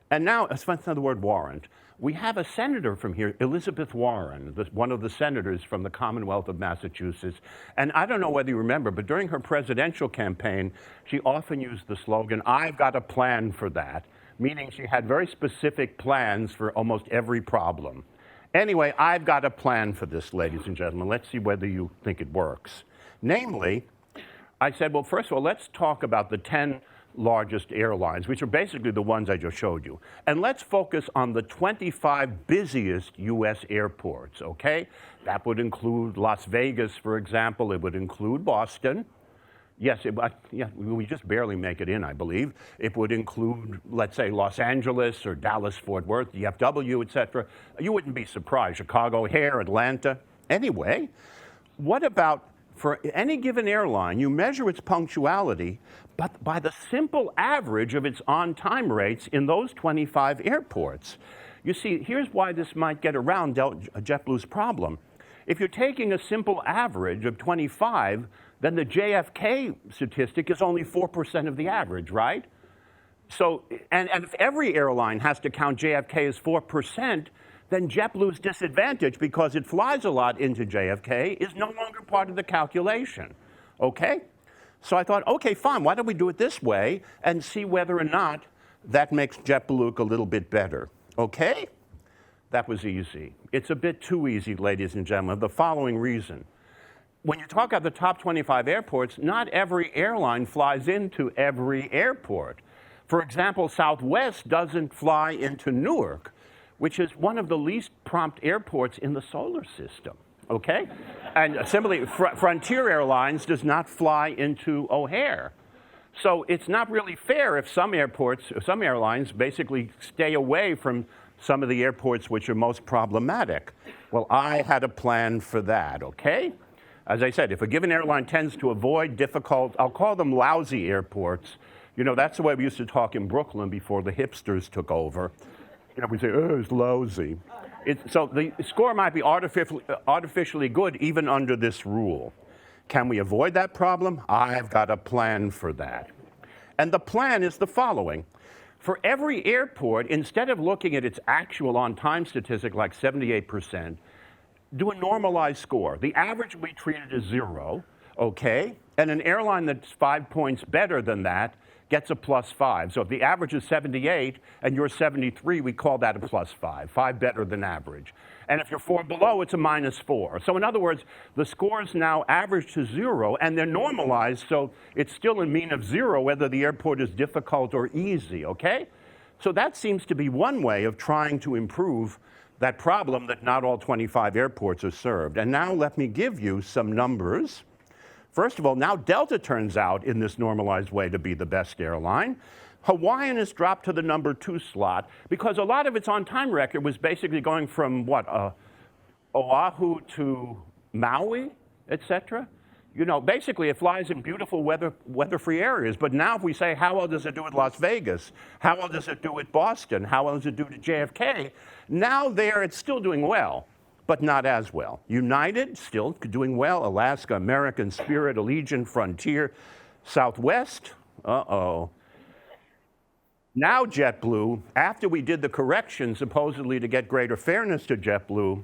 And now, let's find the word warrant. We have a senator from here, Elizabeth Warren, one of the senators from the Commonwealth of Massachusetts. And I don't know whether you remember, but during her presidential campaign, she often used the slogan, I've got a plan for that, meaning she had very specific plans for almost every problem. Anyway, I've got a plan for this, ladies and gentlemen. Let's see whether you think it works. Namely, I said, well, first of all, let's talk about the 10 largest airlines, which are basically the ones I just showed you. And let's focus on the 25 busiest U.S. airports, okay? That would include Las Vegas, for example. It would include Boston. Yes, we just barely make it in, I believe. It would include, let's say, Los Angeles or Dallas-Fort Worth, DFW, et cetera. You wouldn't be surprised. Chicago O'Hare, Atlanta. Anyway, what about for any given airline, you measure its punctuality, but by the simple average of its on-time rates in those 25 airports. You see, here's why this might get around JetBlue's problem. If you're taking a simple average of 25, then the JFK statistic is only 4% of the average, right? So, and if every airline has to count JFK as 4%, then JetBlue's disadvantage, because it flies a lot into JFK, is no longer part of the calculation, okay? So I thought, okay, fine, why don't we do it this way and see whether or not that makes JetBlue look a little bit better, okay? That was easy. It's a bit too easy, ladies and gentlemen, the following reason. When you talk about the top 25 airports, not every airline flies into every airport. For example, Southwest doesn't fly into Newark, which is one of the least prompt airports in the solar system, okay? And similarly, Frontier Airlines does not fly into O'Hare. So it's not really fair if some airlines basically stay away from some of the airports which are most problematic. Well, I had a plan for that, okay? As I said, if a given airline tends to avoid difficult, I'll call them lousy airports. You know, that's the way we used to talk in Brooklyn before the hipsters took over. You know, we say, oh, it's lousy. So the score might be artificially good even under this rule. Can we avoid that problem? I've got a plan for that. And the plan is the following. For every airport, instead of looking at its actual on-time statistic like 78%, do a normalized score. The average we treated as 0, okay? And an airline that's 5 points better than that gets a +5. So if the average is 78 and you're 73, we call that a +5, 5 better than average. And if you're 4 below, it's a -4. So in other words, the scores now average to 0, and they're normalized, so it's still a mean of 0 whether the airport is difficult or easy, okay? So that seems to be one way of trying to improve that problem that not all 25 airports are served. And now let me give you some numbers. First of all, now Delta turns out in this normalized way to be the best airline. Hawaiian has dropped to the number 2 slot because a lot of its on-time record was basically going from Oahu to Maui, etc. You know, basically it flies in beautiful weather-free areas. But now if we say, how well does it do at Las Vegas? How well does it do at Boston? How well does it do to JFK? Now there it's still doing well, but not as well. United, still doing well. Alaska, American, Spirit, Allegiant, Frontier, Southwest, uh-oh. Now JetBlue, after we did the correction supposedly to get greater fairness to JetBlue,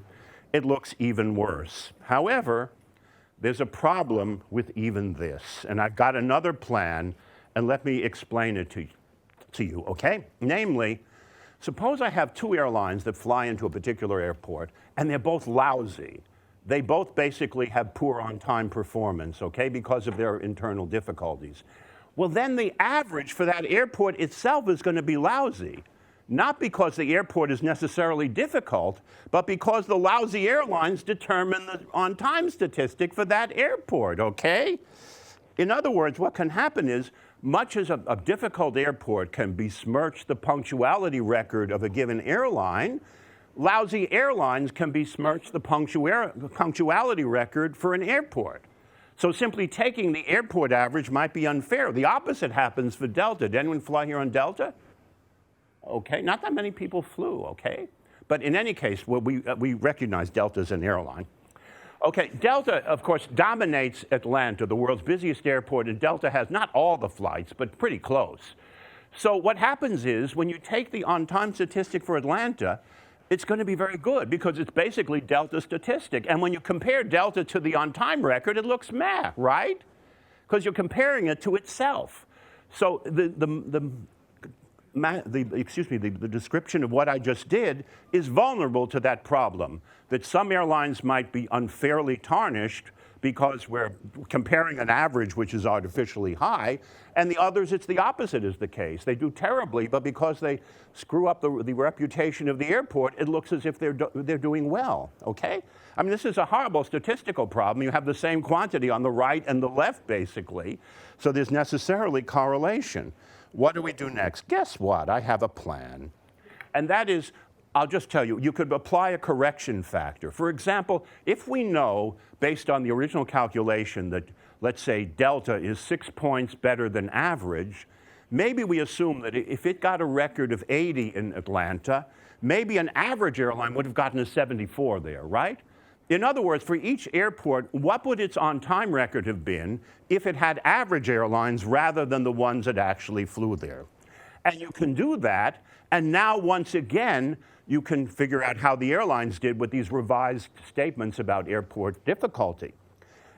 it looks even worse. However, there's a problem with even this, and I've got another plan, and let me explain it to you, okay? Namely, suppose I have 2 airlines that fly into a particular airport, and they're both lousy. They both basically have poor on-time performance, okay, because of their internal difficulties. Well, then the average for that airport itself is going to be lousy. Not because the airport is necessarily difficult, but because the lousy airlines determine the on-time statistic for that airport, okay? In other words, what can happen is, much as a difficult airport can besmirch the punctuality record of a given airline, lousy airlines can besmirch the punctuality record for an airport. So simply taking the airport average might be unfair. The opposite happens for Delta. Did anyone fly here on Delta? Okay, not that many people flew, okay? But in any case, well, we recognize Delta as an airline. Okay, Delta, of course, dominates Atlanta, the world's busiest airport, and Delta has not all the flights, but pretty close. So what happens is, when you take the on-time statistic for Atlanta, it's going to be very good because it's basically Delta's statistic. And when you compare Delta to the on-time record, it looks meh, right? Because you're comparing it to itself. So the description of what I just did is vulnerable to that problem, that some airlines might be unfairly tarnished because we're comparing an average which is artificially high, and the others, it's the opposite is the case. They do terribly, but because they screw up the reputation of the airport, it looks as if they're doing well, okay? I mean, this is a horrible statistical problem. You have the same quantity on the right and the left, basically, so there's necessarily correlation. What do we do next? Guess what? I have a plan. And that is, I'll just tell you, you could apply a correction factor. For example, if we know, based on the original calculation, that, let's say, Delta is 6 points better than average, maybe we assume that if it got a record of 80 in Atlanta, maybe an average airline would have gotten a 74 there, right? In other words, for each airport, what would its on-time record have been if it had average airlines rather than the ones that actually flew there? And you can do that, and now once again, you can figure out how the airlines did with these revised statements about airport difficulty.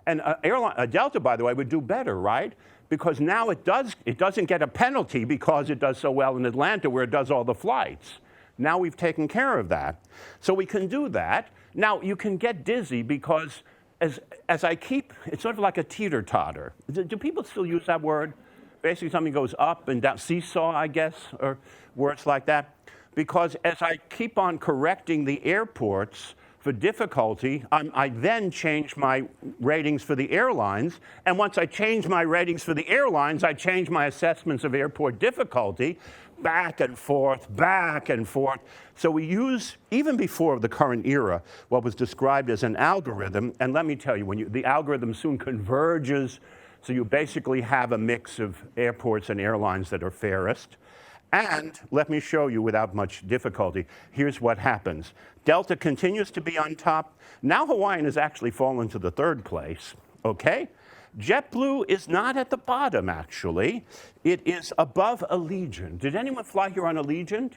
And a Delta, by the way, would do better, right? Because now it doesn't get a penalty because it does so well in Atlanta where it does all the flights. Now we've taken care of that. So we can do that. Now, you can get dizzy because as I keep, it's sort of like a teeter-totter. Do people still use that word? Basically, something goes up and down, seesaw, I guess, or words like that. Because as I keep on correcting the airports for difficulty, I then change my ratings for the airlines. And once I change my ratings for the airlines, I change my assessments of airport difficulty. Back and forth, back and forth. So we use, even before the current era, what was described as an algorithm. And let me tell you, the algorithm soon converges, so you basically have a mix of airports and airlines that are fairest. And let me show you without much difficulty. Here's what happens. Delta continues to be on top. Now Hawaiian has actually fallen to the 3rd place, okay? JetBlue is not at the bottom, actually. It is above Allegiant. Did anyone fly here on Allegiant?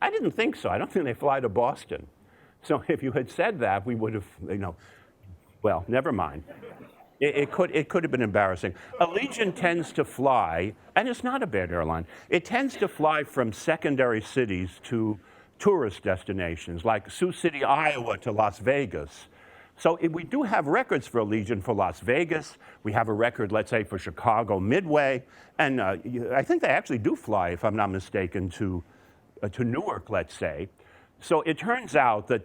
I didn't think so. I don't think they fly to Boston. So if you had said that, we would have, well, never mind. It could have been embarrassing. Allegiant tends to fly, and it's not a bad airline, it tends to fly from secondary cities to tourist destinations, like Sioux City, Iowa to Las Vegas. So we do have records for Allegiant for Las Vegas. We have a record, let's say, for Chicago Midway. And I think they actually do fly, if I'm not mistaken, to Newark, let's say. So it turns out that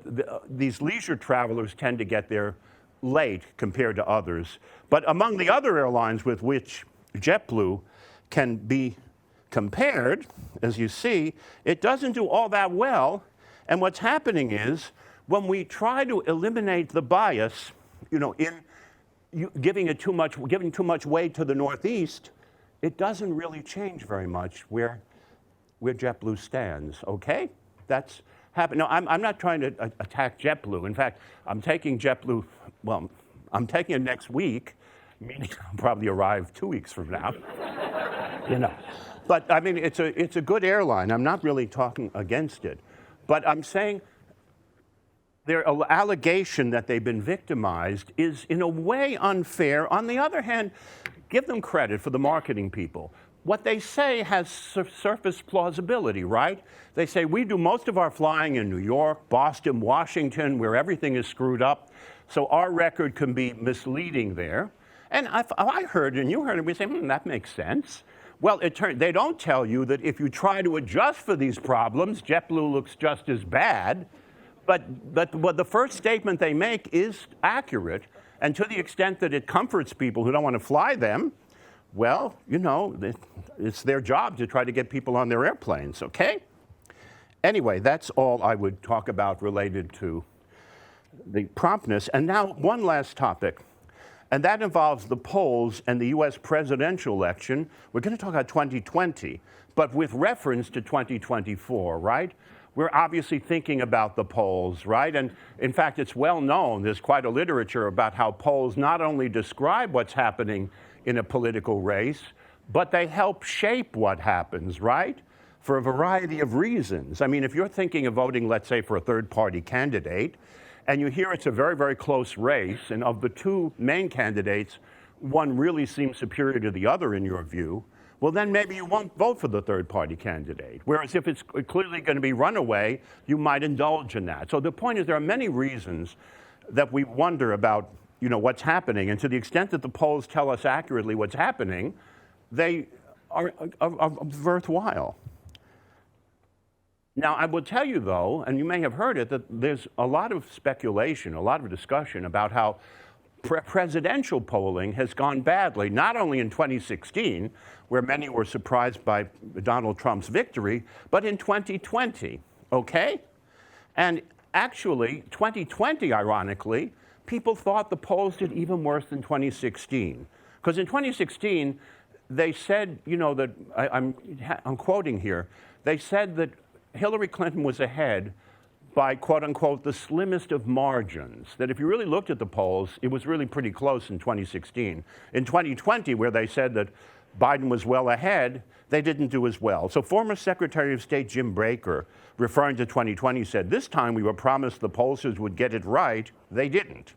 these leisure travelers tend to get there late compared to others. But among the other airlines with which JetBlue can be compared, as you see, it doesn't do all that well. And what's happening is, when we try to eliminate the bias, giving too much weight to the Northeast, it doesn't really change very much where JetBlue stands. Okay, that's happened. No, I'm not trying to attack JetBlue. In fact, I'm taking JetBlue. Well, I'm taking it next week, meaning I'll probably arrive 2 weeks from now. But I mean, it's a good airline. I'm not really talking against it, but I'm saying their allegation that they've been victimized is in a way unfair. On the other hand, give them credit for the marketing people. What they say has surface plausibility, right? They say, we do most of our flying in New York, Boston, Washington, where everything is screwed up, so our record can be misleading there. And I heard, and you heard it, we say, that makes sense. Well, they don't tell you that if you try to adjust for these problems, JetBlue looks just as bad. But the first statement they make is accurate, and to the extent that it comforts people who don't want to fly them, well, it's their job to try to get people on their airplanes, okay? Anyway, that's all I would talk about related to the promptness. And now one last topic, and that involves the polls and the US presidential election. We're going to talk about 2020, but with reference to 2024, right? We're obviously thinking about the polls, right? And in fact, it's well known, there's quite a literature about how polls not only describe what's happening in a political race, but they help shape what happens, right? For a variety of reasons. I mean, if you're thinking of voting, let's say, for a third-party candidate, and you hear it's a very, very close race, and of the two main candidates, one really seems superior to the other in your view, well, then maybe you won't vote for the third-party candidate. Whereas if it's clearly going to be runaway, you might indulge in that. So the point is, there are many reasons that we wonder about, what's happening. And to the extent that the polls tell us accurately what's happening, they are worthwhile. Now, I will tell you, though, and you may have heard it, that there's a lot of speculation, a lot of discussion about how presidential polling has gone badly, not only in 2016, where many were surprised by Donald Trump's victory, but in 2020, okay? And actually, 2020, ironically, people thought the polls did even worse than 2016. Because in 2016, they said, that, I'm quoting here, they said that Hillary Clinton was ahead by, quote unquote, the slimmest of margins. That if you really looked at the polls, it was really pretty close in 2016. In 2020, where they said that Biden was well ahead, they didn't do as well. So former Secretary of State Jim Baker, referring to 2020, said, this time we were promised the pollsters would get it right. They didn't.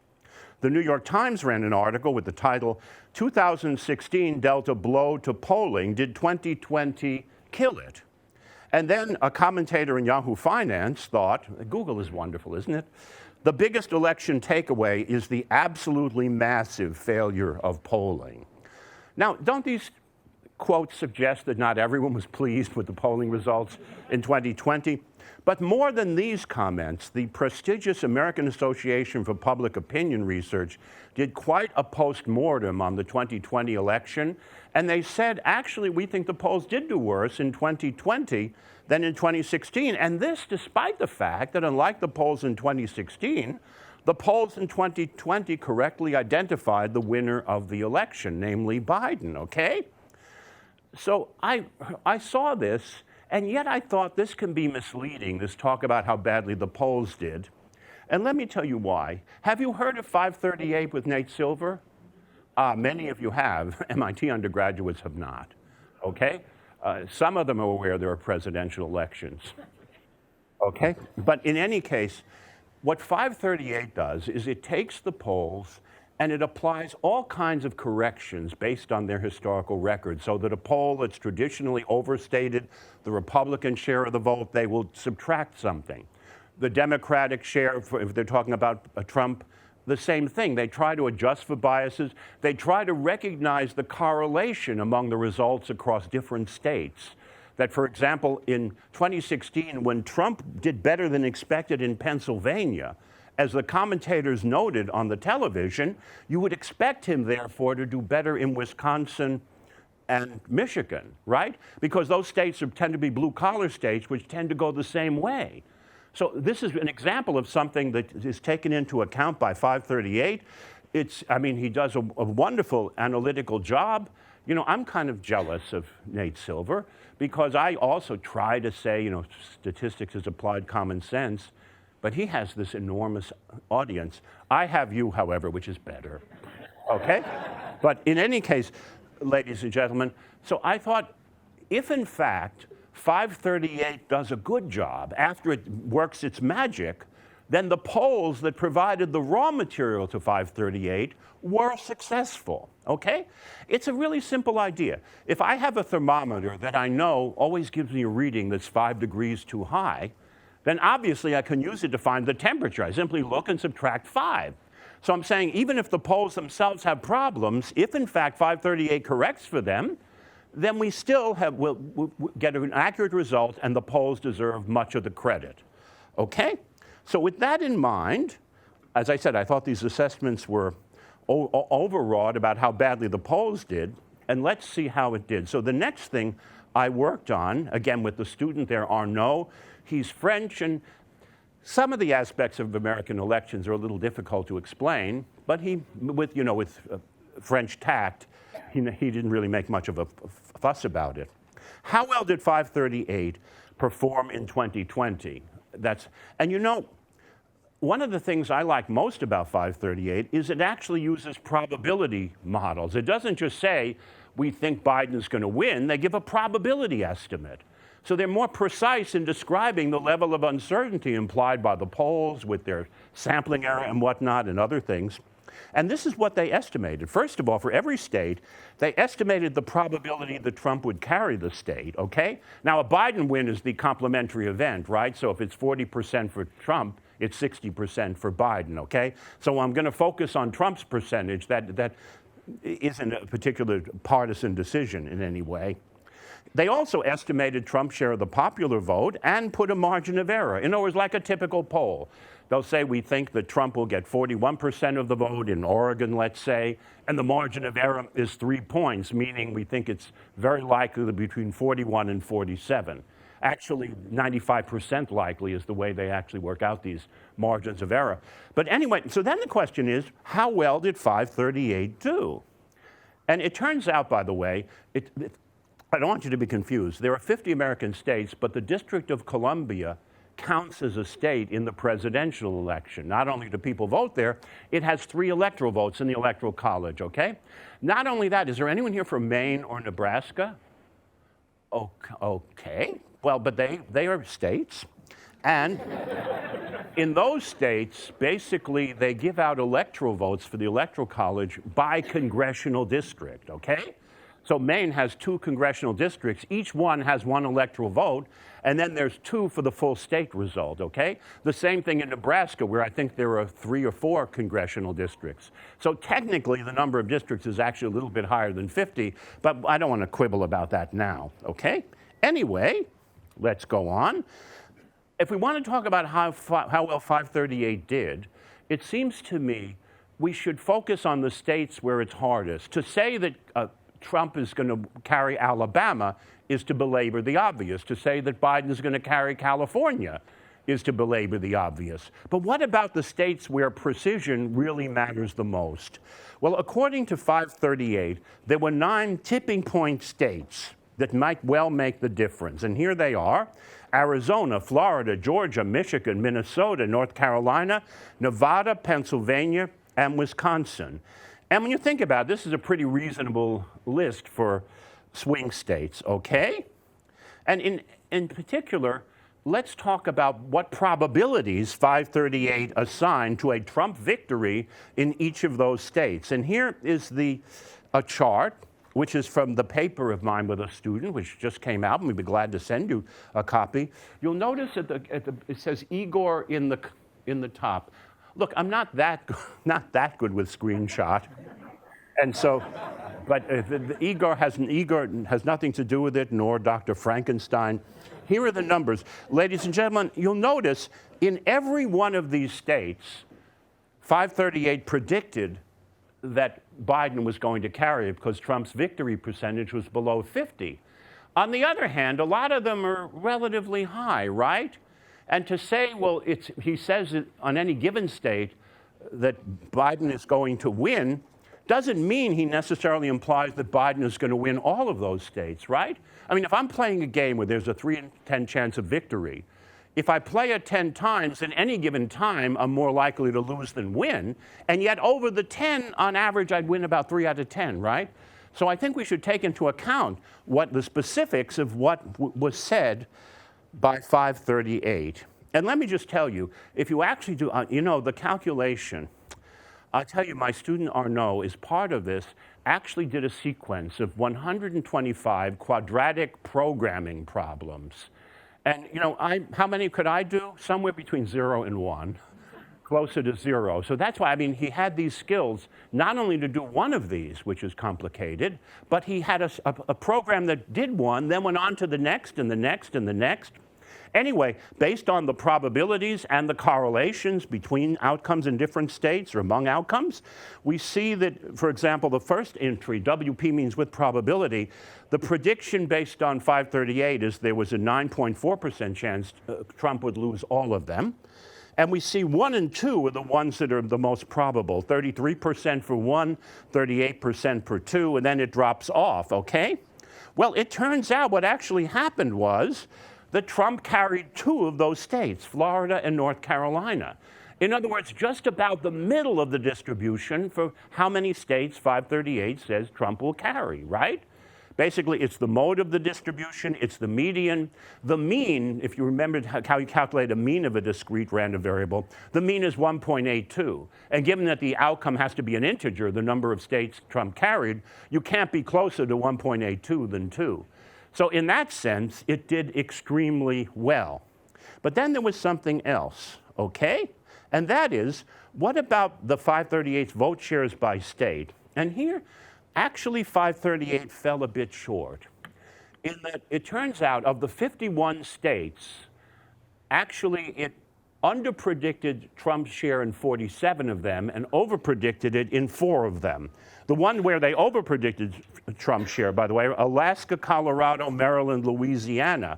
The New York Times ran an article with the title, 2016 dealt a blow to polling. Did 2020 kill it? And then a commentator in Yahoo Finance thought, Google is wonderful, isn't it? The biggest election takeaway is the absolutely massive failure of polling. Now, don't these quotes suggest that not everyone was pleased with the polling results in 2020? But more than these comments, the prestigious American Association for Public Opinion Research did quite a post-mortem on the 2020 election, and they said, actually, we think the polls did do worse in 2020 than in 2016. And this despite the fact that, unlike the polls in 2016, the polls in 2020 correctly identified the winner of the election, namely Biden, okay? So I saw this, and yet I thought this can be misleading, this talk about how badly the polls did. And let me tell you why. Have you heard of 538 with Nate Silver? Many of you have. MIT undergraduates have not. Okay? Some of them are aware there are presidential elections. Okay? But in any case, what 538 does is it takes the polls and it applies all kinds of corrections based on their historical record, so that a poll that's traditionally overstated the Republican share of the vote, they will subtract something. The Democratic share, if they're talking about Trump, the same thing. They try to adjust for biases. They try to recognize the correlation among the results across different states. That, for example, in 2016, when Trump did better than expected in Pennsylvania, as the commentators noted on the television, you would expect him, therefore, to do better in Wisconsin and Michigan, right? Because those states tend to be blue-collar states, which tend to go the same way. So this is an example of something that is taken into account by 538. He does a wonderful analytical job. You know, I'm kind of jealous of Nate Silver because I also try to say, statistics is applied common sense, but he has this enormous audience. I have you, however, which is better, okay? But in any case, ladies and gentlemen, so I thought, if in fact 538 does a good job after it works its magic, then the polls that provided the raw material to 538 were successful, okay? It's a really simple idea. If I have a thermometer that I know always gives me a reading that's 5 degrees too high, then obviously I can use it to find the temperature. I simply look and subtract 5. So I'm saying even if the polls themselves have problems, if in fact 538 corrects for them, then we still will get an accurate result, and the polls deserve much of the credit. Okay? So with that in mind, as I said, I thought these assessments were overwrought about how badly the polls did, and let's see how it did. So the next thing I worked on, again with the student there, Arnie, he's French, and some of the aspects of American elections are a little difficult to explain, but he, with French tact, he didn't really make much of a fuss about it. How well did 538 perform in 2020? One of the things I like most about 538 is it actually uses probability models. It doesn't just say, we think Biden's going to win. They give a probability estimate. So they're more precise in describing the level of uncertainty implied by the polls with their sampling error and whatnot and other things. And this is what they estimated. First of all, for every state, they estimated the probability that Trump would carry the state, okay? Now, a Biden win is the complementary event, right? So if it's 40% for Trump, it's 60% for Biden, okay? So I'm going to focus on Trump's percentage. That isn't a particular partisan decision in any way. They also estimated Trump's share of the popular vote and put a margin of error. In other words, like a typical poll. They'll say, we think that Trump will get 41% of the vote in Oregon, let's say, and the margin of error is 3 points, meaning we think it's very likely to be between 41 and 47. Actually, 95% likely is the way they actually work out these margins of error. But anyway, so then the question is, how well did 538 do? And it turns out, by the way, I don't want you to be confused. There are 50 American states, but the District of Columbia counts as a state in the presidential election. Not only do people vote there, it has 3 electoral votes in the Electoral College, okay? Not only that, is there anyone here from Maine or Nebraska? Okay. Well, but they are states. And in those states, basically, they give out electoral votes for the Electoral College by congressional district, okay? So Maine has 2 congressional districts. Each one has 1 electoral vote, and then there's 2 for the full state result, okay? The same thing in Nebraska, where I think there are 3 or 4 congressional districts. So technically, the number of districts is actually a little bit higher than 50, but I don't want to quibble about that now, okay? Anyway, let's go on. If we want to talk about how well 538 did, it seems to me we should focus on the states where it's hardest. To say that Trump is going to carry Alabama is to belabor the obvious. To say that Biden is going to carry California is to belabor the obvious. But what about the states where precision really matters the most? Well, according to 538, there were 9 tipping point states that might well make the difference. And here they are: Arizona, Florida, Georgia, Michigan, Minnesota, North Carolina, Nevada, Pennsylvania, and Wisconsin. And when you think about it, this is a pretty reasonable list for swing states, okay? And in particular, let's talk about what probabilities 538 assign to a Trump victory in each of those states. And here is a chart, which is from the paper of mine with a student, which just came out, and we'd be glad to send you a copy. You'll notice it says Igor in the top. Look, I'm not that good with screenshot, and so, but the Igor has nothing to do with it, nor Dr. Frankenstein. Here are the numbers, ladies and gentlemen. You'll notice in every one of these states, 538 predicted that Biden was going to carry it because Trump's victory percentage was below 50. On the other hand, a lot of them are relatively high, right? And to say, well, he says it on any given state that Biden is going to win doesn't mean he necessarily implies that Biden is going to win all of those states, right? I mean, if I'm playing a game where there's a 3 in 10 chance of victory, if I play it 10 times, at any given time, I'm more likely to lose than win. And yet over the 10, on average, I'd win about 3 out of 10, right? So I think we should take into account what the specifics of what was said by 538. And let me just tell you, if you actually do, the calculation, I'll tell you, my student Arnie is part of this, actually did a sequence of 125 quadratic programming problems. And, how many could I do? Somewhere between 0 and 1, closer to 0. So that's why, he had these skills not only to do one of these, which is complicated, but he had a program that did one, then went on to the next and the next and the next. Anyway, based on the probabilities and the correlations between outcomes in different states or among outcomes, we see that, for example, the first entry, WP means with probability, the prediction based on 538 is there was a 9.4% chance Trump would lose all of them. And we see 1 and 2 are the ones that are the most probable, 33% for 1, 38% for 2, and then it drops off, okay? Well, it turns out what actually happened was that Trump carried 2 of those states, Florida and North Carolina. In other words, just about the middle of the distribution for how many states 538 says Trump will carry, right? Basically, it's the mode of the distribution, it's the median. The mean, if you remembered how you calculate a mean of a discrete random variable, the mean is 1.82. And given that the outcome has to be an integer, the number of states Trump carried, you can't be closer to 1.82 than 2. So in that sense, it did extremely well. But then there was something else, okay? And that is, what about the 538's vote shares by state? And here, actually 538 fell a bit short. In that it turns out of the 51 states, actually it underpredicted Trump's share in 47 of them and overpredicted it in 4 of them. The one where they overpredicted Trump's share, by the way, Alaska, Colorado, Maryland, Louisiana.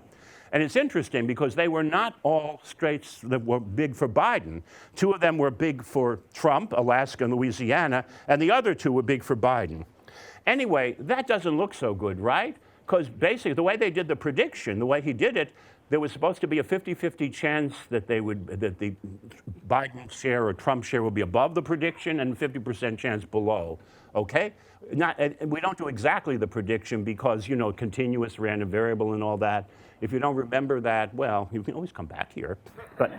And it's interesting because they were not all states that were big for Biden. 2 of them were big for Trump, Alaska and Louisiana, and the other 2 were big for Biden. Anyway, that doesn't look so good, right? Because basically the way they did the prediction, the way he did it, there was supposed to be a 50-50 chance that the Biden share or Trump share would be above the prediction and 50% chance below, okay? We don't do exactly the prediction because, continuous random variable and all that. If you don't remember that, well, you can always come back here. But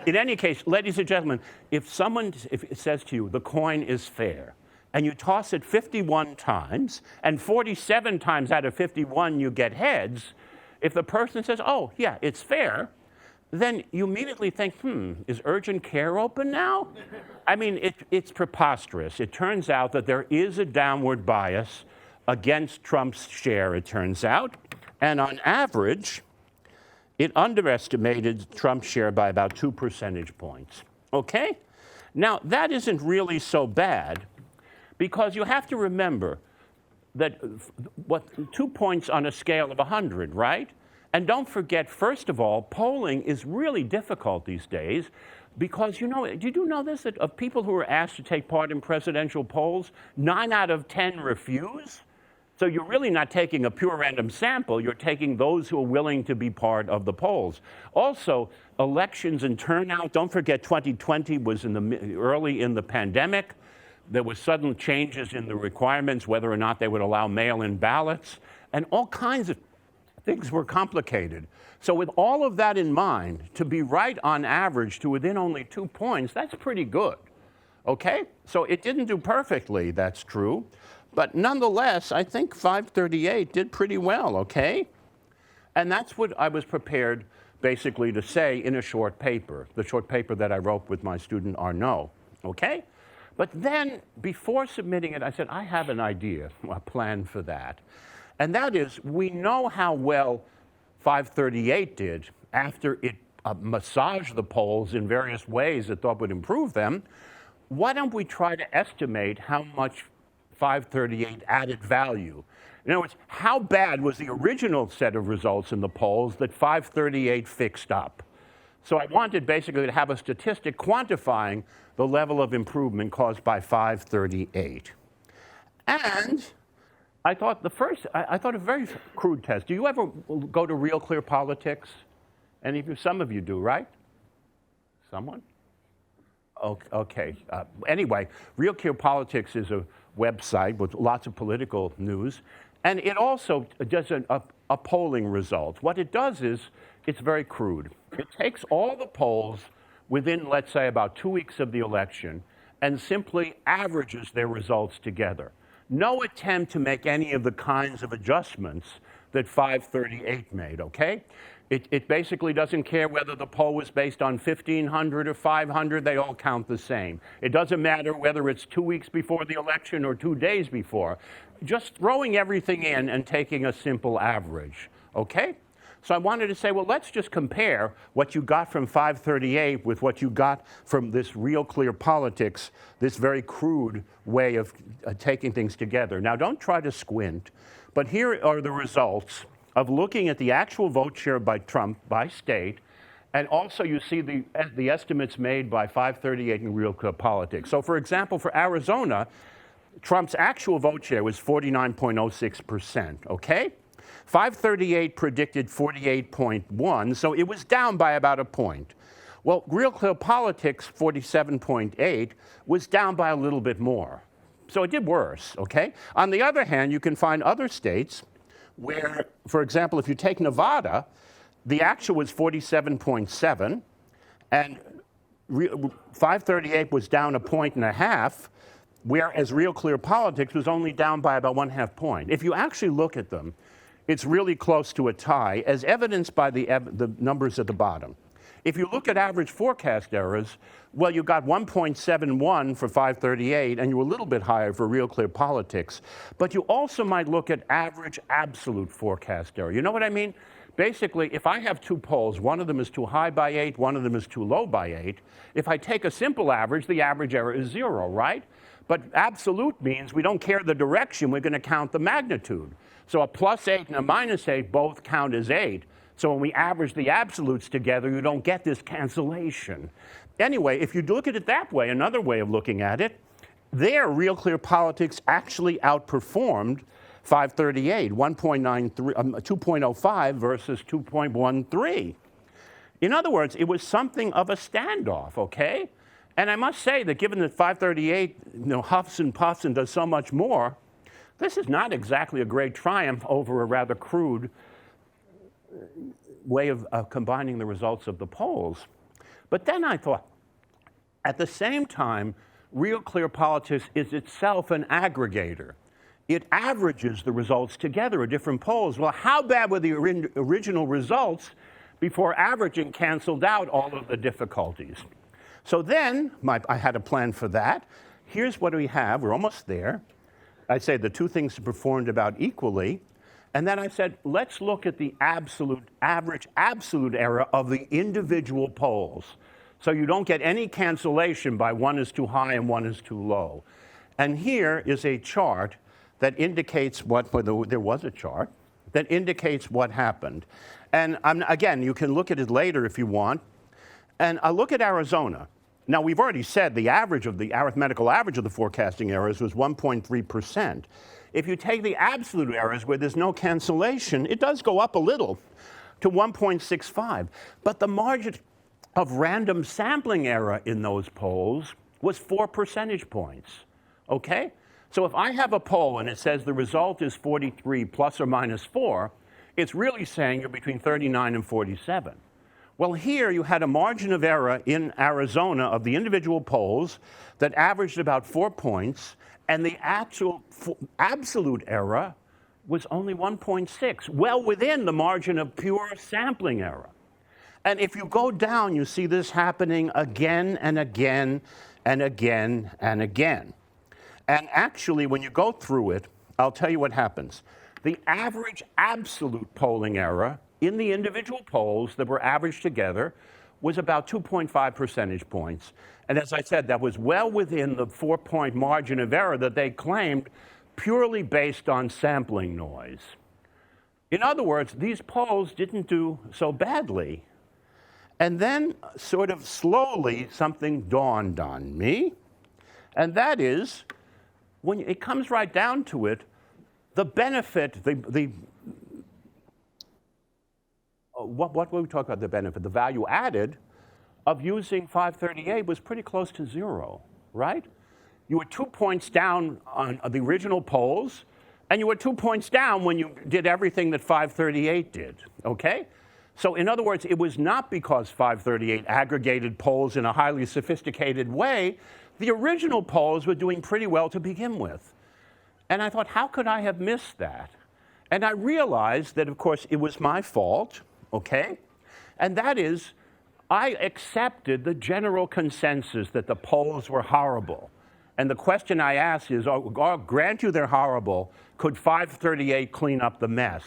in any case, ladies and gentlemen, if it says to you, the coin is fair, and you toss it 51 times, and 47 times out of 51 you get heads, if the person says, oh, yeah, it's fair, then you immediately think, is urgent care open now? It's preposterous. It turns out that there is a downward bias against Trump's share, it turns out. And on average, it underestimated Trump's share by about 2 percentage points. Okay? Now, that isn't really so bad because you have to remember that 2 points on a scale of 100, right? And don't forget, first of all, polling is really difficult these days because, did you know this, that of people who are asked to take part in presidential polls, 9 out of 10 refuse? So you're really not taking a pure random sample, you're taking those who are willing to be part of the polls. Also, elections and turnout, don't forget 2020 was early in the pandemic. There were sudden changes in the requirements, whether or not they would allow mail-in ballots, and all kinds of things were complicated. So with all of that in mind, to be right on average to within only 2 points, that's pretty good, okay? So it didn't do perfectly, that's true. But nonetheless, I think 538 did pretty well, okay? And that's what I was prepared basically to say in a short paper, the short paper that I wrote with my student Arnie, okay? But then, before submitting it, I said, I have an idea, a plan for that. And that is, we know how well 538 did after it massaged the polls in various ways it thought would improve them. Why don't we try to estimate how much 538 added value? In other words, how bad was the original set of results in the polls that 538 fixed up? So I wanted basically to have a statistic quantifying the level of improvement caused by 538. And I thought I thought a very crude test. Do you ever go to Real Clear Politics? Any of you? Some of you do, right? Someone? Okay. Anyway, Real Clear Politics is a website with lots of political news, and it also does a polling result. What it does is, it's very crude. It takes all the polls within, let's say, about 2 weeks of the election and simply averages their results together. No attempt to make any of the kinds of adjustments that 538 made, okay? It basically doesn't care whether the poll was based on 1,500 or 500, they all count the same. It doesn't matter whether it's 2 weeks before the election or 2 days before. Just throwing everything in and taking a simple average, okay? So I wanted to say, well, let's just compare what you got from 538 with what you got from this Real Clear Politics, this very crude way of taking things together. Now, don't try to squint, but here are the results of looking at the actual vote share by Trump by state, and also you see the estimates made by 538 in Real Clear Politics. So, for example, for Arizona, Trump's actual vote share was 49.06%, okay? 538 predicted 48.1, so it was down by about a point. Well, Real Clear Politics, 47.8, was down by a little bit more. So it did worse, okay? On the other hand, you can find other states where, for example, if you take Nevada, the actual was 47.7, and 538 was down 1.5 points, whereas Real Clear Politics was only down by about 1/2 point. If you actually look at them, it's really close to a tie, as evidenced by the numbers at the bottom. If you look at average forecast errors, well, you got 1.71 for 538, and you were a little bit higher for Real Clear Politics. But you also might look at average absolute forecast error. You know what I mean? Basically, if I have two polls, one of them is too high by 8, one of them is too low by 8, if I take a simple average, the average error is 0, right? But absolute means we don't care the direction, we're going to count the magnitude. So a +8 and a -8 both count as 8. So when we average the absolutes together, you don't get this cancellation. Anyway, if you look at it that way, another way of looking at it, there Real Clear Politics actually outperformed 538, 2.05 versus 2.13. In other words, it was something of a standoff, okay? And I must say that given that 538, huffs and puffs and does so much more, this is not exactly a great triumph over a rather crude way of combining the results of the polls. But then I thought, at the same time, Real Clear Politics is itself an aggregator. It averages the results together of different polls. Well, how bad were the original results before averaging canceled out all of the difficulties? So then, I had a plan for that. Here's what we have. We're almost there. I say the two things performed about equally. And then I said, let's look at the average absolute error of the individual polls. So you don't get any cancellation by one is too high and one is too low. And here is a chart that indicates there was a chart that indicates what happened. And again, you can look at it later if you want. And I look at Arizona. Now, we've already said the arithmetical average of the forecasting errors was 1.3%. If you take the absolute errors where there's no cancellation, it does go up a little to 1.65. But the margin of random sampling error in those polls was 4 percentage points. okay? So if I have a poll and it says the result is 43 plus or minus 4, it's really saying you're between 39 and 47. Well, here you had a margin of error in Arizona of the individual polls that averaged about 4 points, and the actual absolute error was only 1.6, well within the margin of pure sampling error. And if you go down, you see this happening again and again and again and again. And actually, when you go through it, I'll tell you what happens. The average absolute polling error in the individual polls that were averaged together was about 2.5 percentage points. And as I said, that was well within the 4-point margin of error that they claimed purely based on sampling noise. In other words, these polls didn't do so badly. And then, sort of slowly, something dawned on me, and that is, when it comes right down to it, the benefit, what were we talking about the benefit? The value added of using 538 was pretty close to 0, right? You were 2 points down on the original polls, and you were 2 points down when you did everything that 538 did, okay? So in other words, it was not because 538 aggregated polls in a highly sophisticated way. The original polls were doing pretty well to begin with. And I thought, how could I have missed that? And I realized that, of course, it was my fault, okay? And that is, I accepted the general consensus that the polls were horrible. And the question I asked is, grant you they're horrible, could 538 clean up the mess?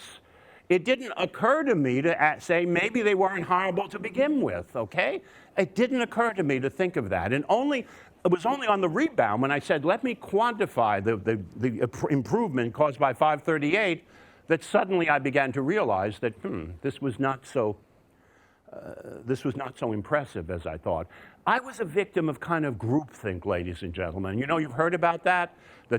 It didn't occur to me to say maybe they weren't horrible to begin with, okay? It didn't occur to me to think of that. And it was only on the rebound when I said, let me quantify the improvement caused by 538 that suddenly I began to realize that, this was not so impressive as I thought. I was a victim of kind of groupthink, ladies and gentlemen. You know, you've heard about that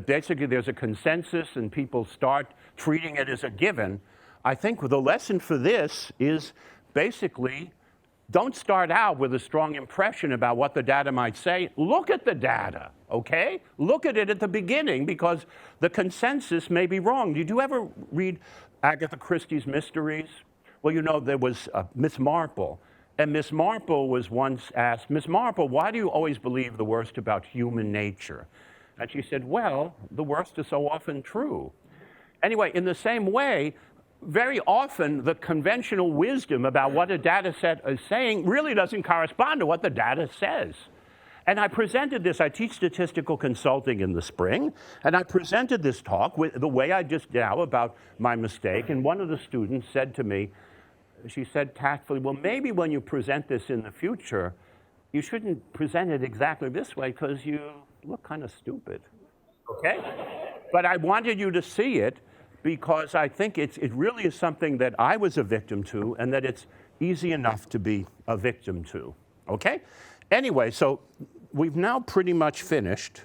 basically there's a consensus and people start treating it as a given. I think the lesson for this is basically don't start out with a strong impression about what the data might say. Look at the data, okay? Look at it at the beginning because the consensus may be wrong. Did you ever read Agatha Christie's mysteries? Well, you know, there was Miss Marple. And Miss Marple was once asked, Miss Marple, why do you always believe the worst about human nature? And she said, well, the worst is so often true. Anyway, in the same way, very often the conventional wisdom about what a data set is saying really doesn't correspond to what the data says. And I presented this, I teach statistical consulting in the spring, and I presented this talk with the way I just did now about my mistake, and one of the students said to me, she said tactfully, well, maybe when you present this in the future, you shouldn't present it exactly this way because you look kind of stupid, okay? But I wanted you to see it because I think it really is something that I was a victim to and that it's easy enough to be a victim to, okay? Anyway, so we've now pretty much finished,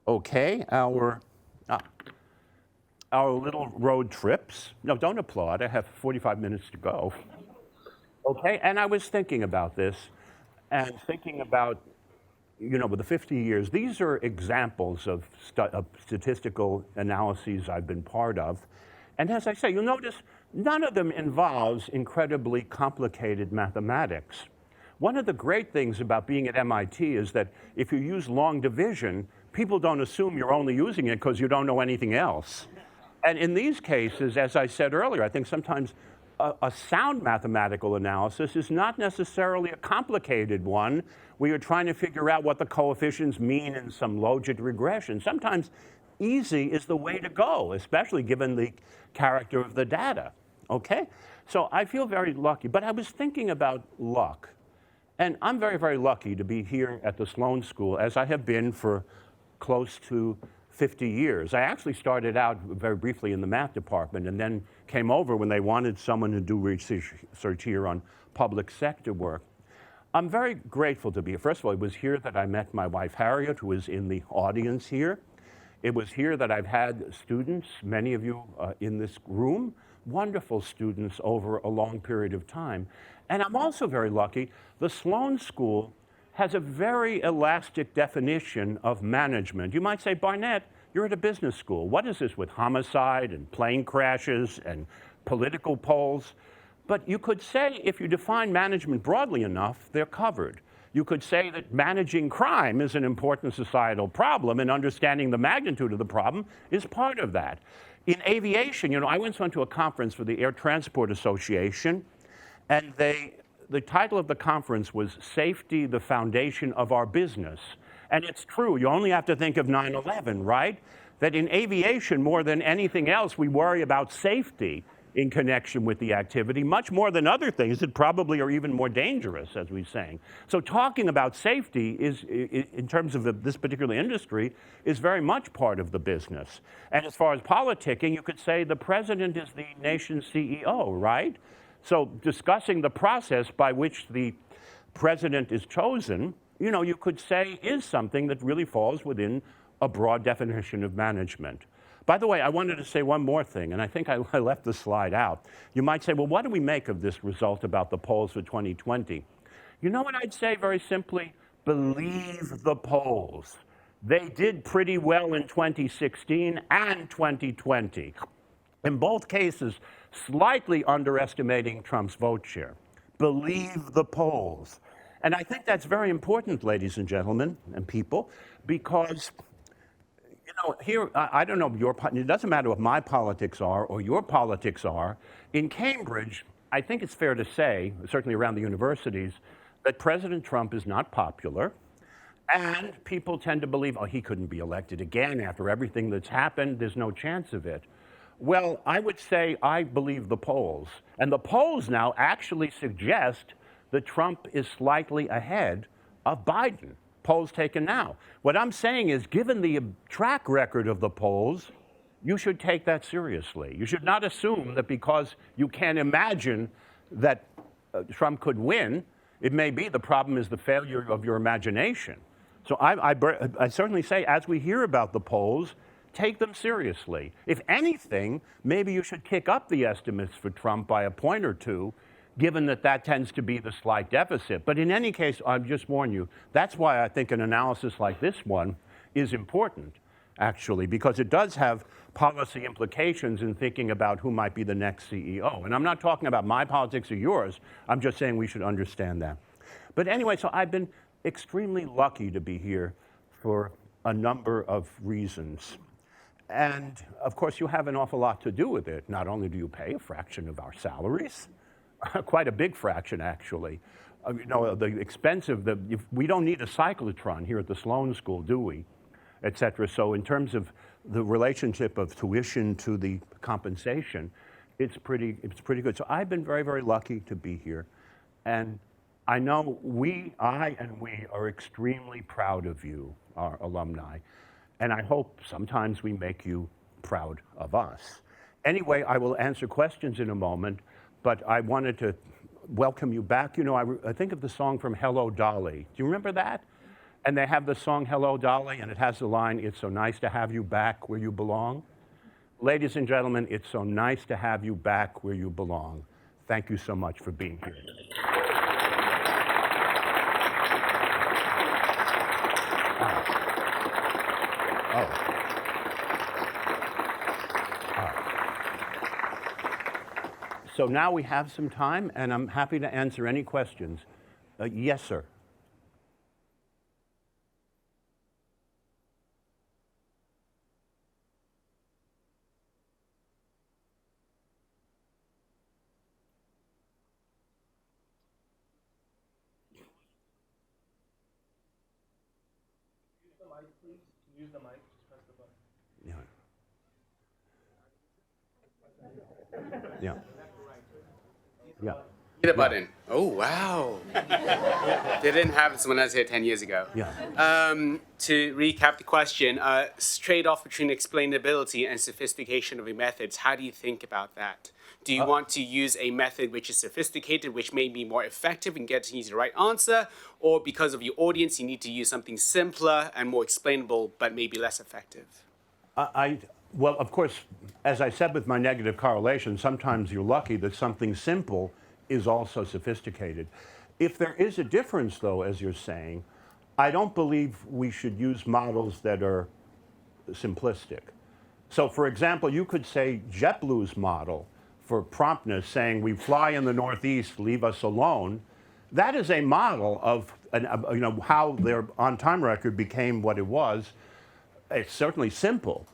okay, our little road trips. No, don't applaud, I have 45 minutes to go. Okay, and I was thinking about this and thinking about, you know, with the 50 years, these are examples of statistical analyses I've been part of. And as I say, you'll notice none of them involves incredibly complicated mathematics. One of the great things about being at MIT is that if you use long division, people don't assume you're only using it because you don't know anything else. And in these cases, as I said earlier, I think sometimes a sound mathematical analysis is not necessarily a complicated one where you're trying to figure out what the coefficients mean in some logit regression. Sometimes easy is the way to go, especially given the character of the data, okay? So I feel very lucky, but I was thinking about luck. And I'm very, very lucky to be here at the Sloan School, as I have been for close to 50 years. I actually started out very briefly in the math department and then came over when they wanted someone to do research here on public sector work. I'm very grateful to be here. First of all, it was here that I met my wife, Harriet, who is in the audience here. It was here that I've had students, many of you in this room, wonderful students over a long period of time. And I'm also very lucky. The Sloan School has a very elastic definition of management. You might say, Barnett, you're at a business school. What is this with homicide and plane crashes and political polls? But you could say, if you define management broadly enough, they're covered. You could say that managing crime is an important societal problem, and understanding the magnitude of the problem is part of that. In aviation, I once went to a conference for the Air Transport Association, and the title of the conference was Safety, the Foundation of Our Business. And it's true, you only have to think of 9/11, right? That in aviation, more than anything else, we worry about safety in connection with the activity, much more than other things that probably are even more dangerous, as we're saying. So talking about safety is, in terms of this particular industry, is very much part of the business. And as far as politicking, you could say the president is the nation's CEO, right? So discussing the process by which the president is chosen, you could say is something that really falls within a broad definition of management. By the way, I wanted to say one more thing, and I think I left the slide out. You might say, well, what do we make of this result about the polls for 2020? You know what I'd say very simply? Believe the polls. They did pretty well in 2016 and 2020. In both cases, slightly underestimating Trump's vote share. Believe the polls. And I think that's very important, ladies and gentlemen and people, because here, I don't know, it doesn't matter what my politics are or your politics are. In Cambridge, I think it's fair to say, certainly around the universities, that President Trump is not popular. And people tend to believe, oh, he couldn't be elected again after everything that's happened. There's no chance of it. Well, I would say I believe the polls. And the polls now actually suggest that Trump is slightly ahead of Biden. Polls taken now. What I'm saying is, given the track record of the polls, you should take that seriously. You should not assume that because you can't imagine that Trump could win, it may be the problem is the failure of your imagination. So I certainly say, as we hear about the polls, take them seriously. If anything, maybe you should kick up the estimates for Trump by a point or two, given that tends to be the slight deficit. But in any case, I'll just warn you, that's why I think an analysis like this one is important, actually, because it does have policy implications in thinking about who might be the next CEO. And I'm not talking about my politics or yours. I'm just saying we should understand that. But anyway, so I've been extremely lucky to be here for a number of reasons. And of course, you have an awful lot to do with it. Not only do you pay a fraction of our salaries, quite a big fraction, actually. The expensive, we don't need a cyclotron here at the Sloan School, do we? Et cetera. So in terms of the relationship of tuition to the compensation, it's pretty good. So I've been very, very lucky to be here. And I know I and we are extremely proud of you, our alumni. And I hope sometimes we make you proud of us. Anyway, I will answer questions in a moment. But I wanted to welcome you back. I think of the song from Hello, Dolly. Do you remember that? And they have the song Hello, Dolly, and it has the line, it's so nice to have you back where you belong. Ladies and gentlemen, it's so nice to have you back where you belong. Thank you so much for being here. So now we have some time, and I'm happy to answer any questions. Yes, sir. Use the mic, please. Use the mic. Just press the button. Yeah. Yeah. Hit a button. Oh, wow. They didn't have this when I was here 10 years ago. Yeah. To recap the question, trade-off between explainability and sophistication of your methods, how do you think about that? Do you want to use a method which is sophisticated, which may be more effective in getting you the right answer, or because of your audience, you need to use something simpler and more explainable, but maybe less effective? Well, of course, as I said with my negative correlation, sometimes you're lucky that something simple is also sophisticated. If there is a difference, though, as you're saying, I don't believe we should use models that are simplistic. So, for example, you could say JetBlue's model for promptness, saying we fly in the Northeast, leave us alone. That is a model of how their on-time record became what it was. It's certainly simple,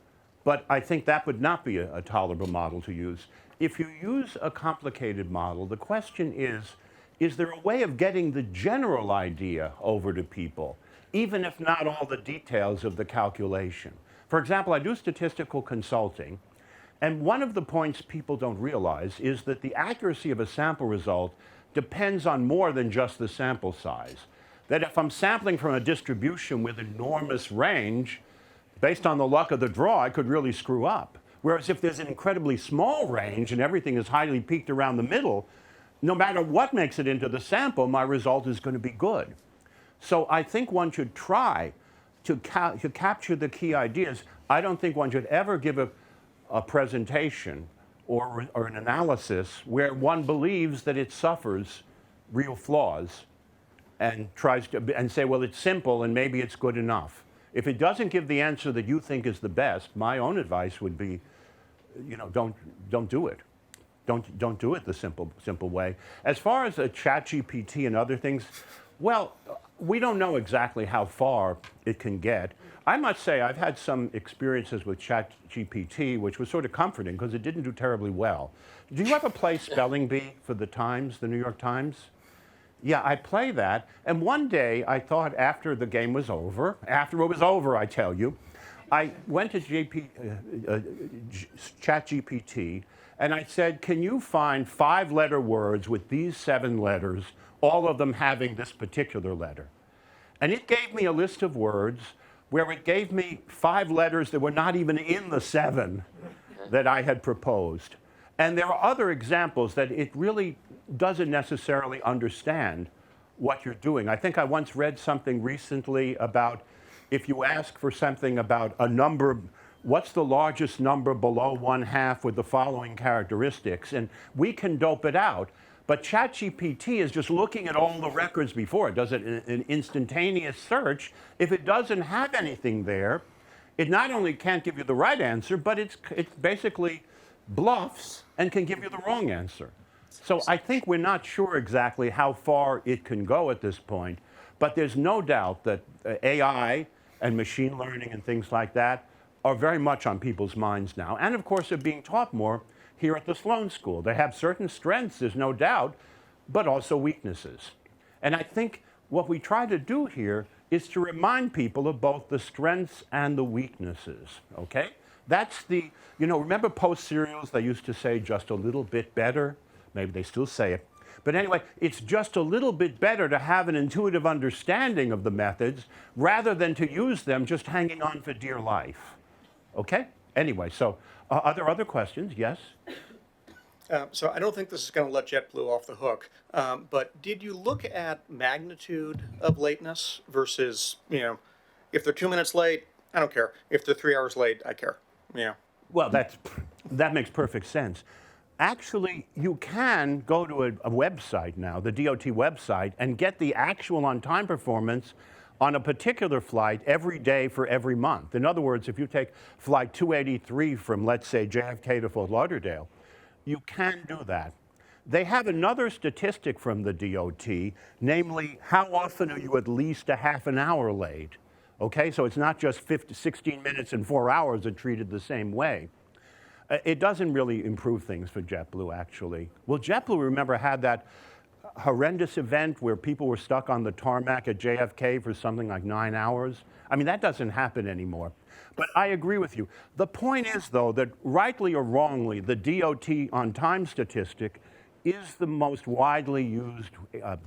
but I think that would not be a tolerable model to use. If you use a complicated model, the question is there a way of getting the general idea over to people, even if not all the details of the calculation? For example, I do statistical consulting, and one of the points people don't realize is that the accuracy of a sample result depends on more than just the sample size. That if I'm sampling from a distribution with enormous range, based on the luck of the draw, I could really screw up. Whereas if there's an incredibly small range and everything is highly peaked around the middle, no matter what makes it into the sample, my result is going to be good. So I think one should try to capture the key ideas. I don't think one should ever give a presentation or an analysis where one believes that it suffers real flaws and tries to and say, well, it's simple and maybe it's good enough. If it doesn't give the answer that you think is the best, my own advice would be, don't do it. Don't do it the simple way. As far as ChatGPT and other things, well, we don't know exactly how far it can get. I must say I've had some experiences with ChatGPT, which was sort of comforting because it didn't do terribly well. Do you ever play Spelling Bee for the Times, the New York Times? Yeah, I play that. And one day I thought after the game was over, after it was over, I tell you, I went to ChatGPT and I said, can you find 5-letter words with these 7 letters, all of them having this particular letter? And it gave me a list of words where it gave me 5 letters that were not even in the 7 that I had proposed. And there are other examples that it really doesn't necessarily understand what you're doing. I think I once read something recently about if you ask for something about a number, what's the largest number below 1/2 with the following characteristics? And we can dope it out. But ChatGPT is just looking at all the records before. It does an instantaneous search. If it doesn't have anything there, it not only can't give you the right answer, but it basically bluffs and can give you the wrong answer. So I think we're not sure exactly how far it can go at this point, but there's no doubt that AI and machine learning and things like that are very much on people's minds now. And of course, they're being taught more here at the Sloan School. They have certain strengths, there's no doubt, but also weaknesses. And I think what we try to do here is to remind people of both the strengths and the weaknesses, okay? That's the, remember Post serials, they used to say just a little bit better? Maybe they still say it. But anyway, it's just a little bit better to have an intuitive understanding of the methods rather than to use them just hanging on for dear life, okay? Anyway, so are there other questions? Yes? So I don't think this is going to let JetBlue off the hook, but did you look at magnitude of lateness versus, if they're 2 minutes late, I don't care. If they're 3 hours late, I care. Yeah. Well, that makes perfect sense. Actually, you can go to a website now, the DOT website, and get the actual on-time performance on a particular flight every day for every month. In other words, if you take flight 283 from, let's say, JFK to Fort Lauderdale, you can do that. They have another statistic from the DOT, namely, how often are you at least a half an hour late? Okay, so it's not just 16 minutes and 4 hours are treated the same way. It doesn't really improve things for JetBlue, actually. Well, JetBlue, remember, had that horrendous event where people were stuck on the tarmac at JFK for something like 9 hours. I mean, that doesn't happen anymore. But I agree with you. The point is, though, that rightly or wrongly, the DOT on-time statistic is the most widely used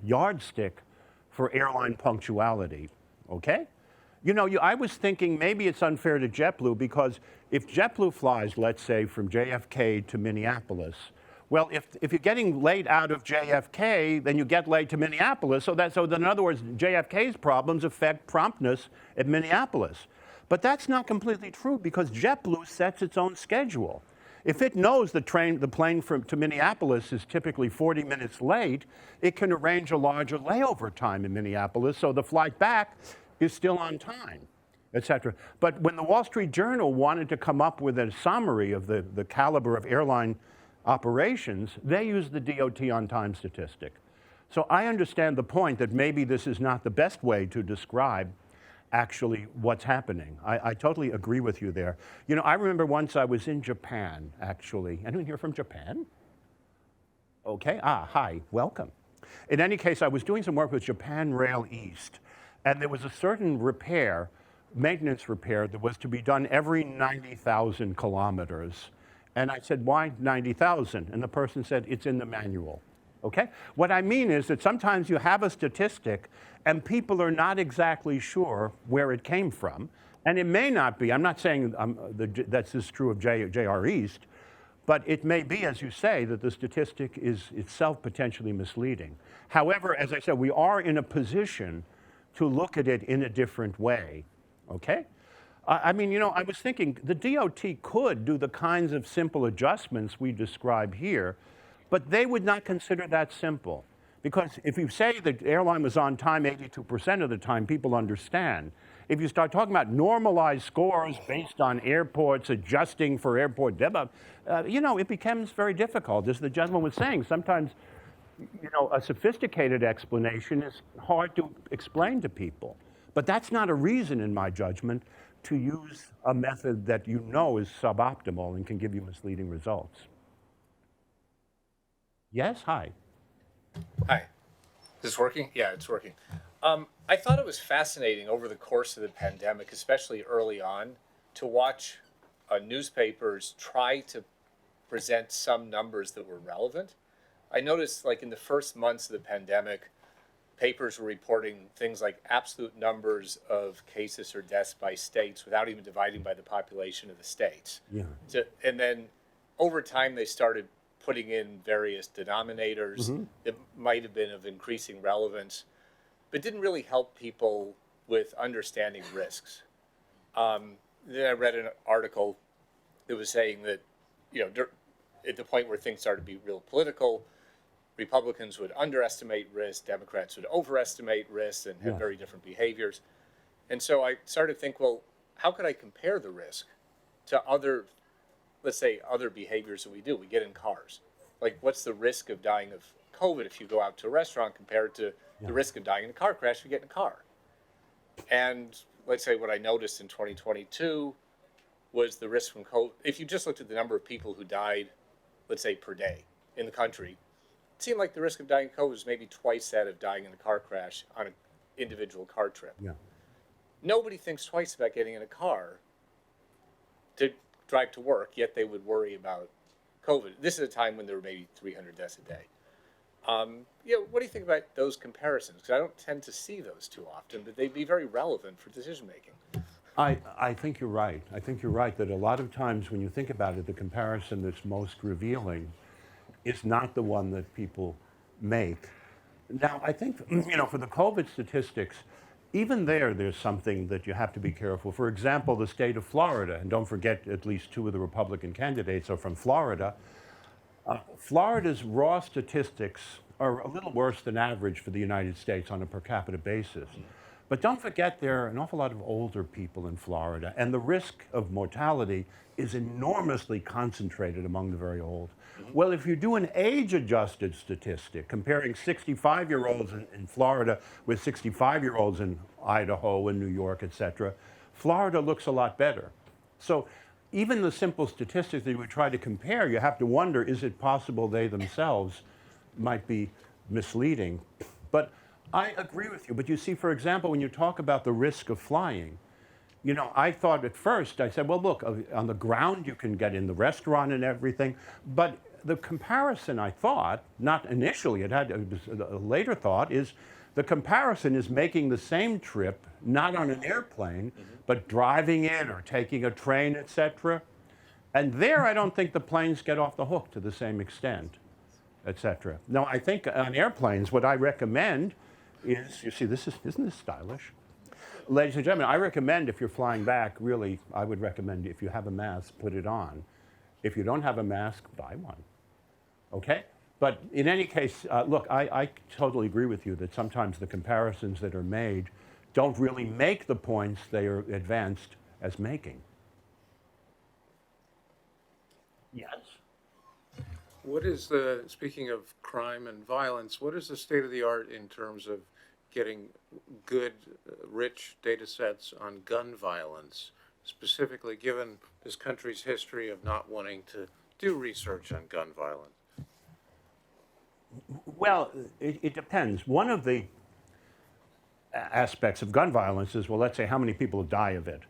yardstick for airline punctuality, okay? I was thinking maybe it's unfair to JetBlue because if JetBlue flies, let's say, from JFK to Minneapolis, well, if you're getting late out of JFK, then you get late to Minneapolis. So then, in other words, JFK's problems affect promptness at Minneapolis. But that's not completely true because JetBlue sets its own schedule. If it knows the plane to Minneapolis is typically 40 minutes late, it can arrange a larger layover time in Minneapolis so the flight back is still on time, et cetera. But when the Wall Street Journal wanted to come up with a summary of the caliber of airline operations, they used the DOT on-time statistic. So I understand the point that maybe this is not the best way to describe actually what's happening. I totally agree with you there. You know, I remember once I was in Japan, actually. Anyone here from Japan? Okay, hi, welcome. In any case, I was doing some work with Japan Rail East, and there was a certain repair, maintenance repair, that was to be done every 90,000 kilometers. And I said, why 90,000? And the person said, it's in the manual. Okay? What I mean is that sometimes you have a statistic and people are not exactly sure where it came from. And it may not be, I'm not saying that's just true of JR East, but it may be, as you say, that the statistic is itself potentially misleading. However, as I said, we are in a position to look at it in a different way. Okay? I mean, you know, I was thinking the DOT could do the kinds of simple adjustments we describe here, but they would not consider that simple. Because if you say the airline was on time 82% of the time, people understand. If you start talking about normalized scores based on airports adjusting for airport debug, you know, it becomes very difficult. As the gentleman was saying, sometimes, you know, a sophisticated explanation is hard to explain to people. But that's not a reason, in my judgment, to use a method that you know is suboptimal and can give you misleading results. Yes, hi. Hi. Is this working? Yeah, it's working. I thought it was fascinating over the course of the pandemic, especially early on, to watch newspapers try to present some numbers that were relevant. I noticed, like, in the first months of the pandemic, papers were reporting things like absolute numbers of cases or deaths by states without even dividing by the population of the states. Yeah. And then over time, they started putting in various denominators that might have been of increasing relevance, but didn't really help people with understanding risks. Then I read an article that was saying that, you know, at the point where things started to be real political, Republicans would underestimate risk, Democrats would overestimate risk and have very different behaviors. And so I started to think, well, how could I compare the risk to other, let's say, other behaviors that we do? We get in cars. Like, what's the risk of dying of COVID if you go out to a restaurant compared to the risk of dying in a car crash if you get in a car? And let's say what I noticed in 2022 was the risk from COVID. If you just looked at the number of people who died, let's say, per day in the country, it seemed like the risk of dying of COVID was maybe twice that of dying in a car crash on an individual car trip. Yeah. Nobody thinks twice about getting in a car to drive to work, yet they would worry about COVID. This is a time when there were maybe 300 deaths a day. You know, what do you think about those comparisons? Because I don't tend to see those too often, but they'd be very relevant for decision making. I think you're right. I think you're right that a lot of times when you think about it, the comparison that's most revealing is not the one that people make. Now, I think, you know, for the COVID statistics, even there's something that you have to be careful. For example, the state of Florida, and don't forget at least two of the Republican candidates are from Florida. Florida's raw statistics are a little worse than average for the United States on a per capita basis. But don't forget there are an awful lot of older people in Florida, and the risk of mortality is enormously concentrated among the very old. Well, if you do an age-adjusted statistic, comparing 65-year-olds in Florida with 65-year-olds in Idaho and New York, et cetera, Florida looks a lot better. So even the simple statistics that we try to compare, you have to wonder, is it possible they themselves might be misleading? But I agree with you. But you see, for example, when you talk about the risk of flying, you know, I thought at first, I said, well, look, on the ground you can get in the restaurant and everything, but the comparison, I thought, not initially, it had a later thought, is the comparison is making the same trip, not on an airplane, but driving in or taking a train, et cetera. And there, I don't think the planes get off the hook to the same extent, et cetera. Now, I think on airplanes, what I recommend is, you see, isn't this stylish? Ladies and gentlemen, I recommend if you're flying back, really, I would recommend if you have a mask, put it on. If you don't have a mask, buy one. Okay? But in any case, look, I totally agree with you that sometimes the comparisons that are made don't really make the points they are advanced as making. Yes? What is speaking of crime and violence, what is the state of the art in terms of getting good, rich data sets on gun violence, specifically given this country's history of not wanting to do research on gun violence? Well, it depends. One of the aspects of gun violence is, well, let's say how many people die of it.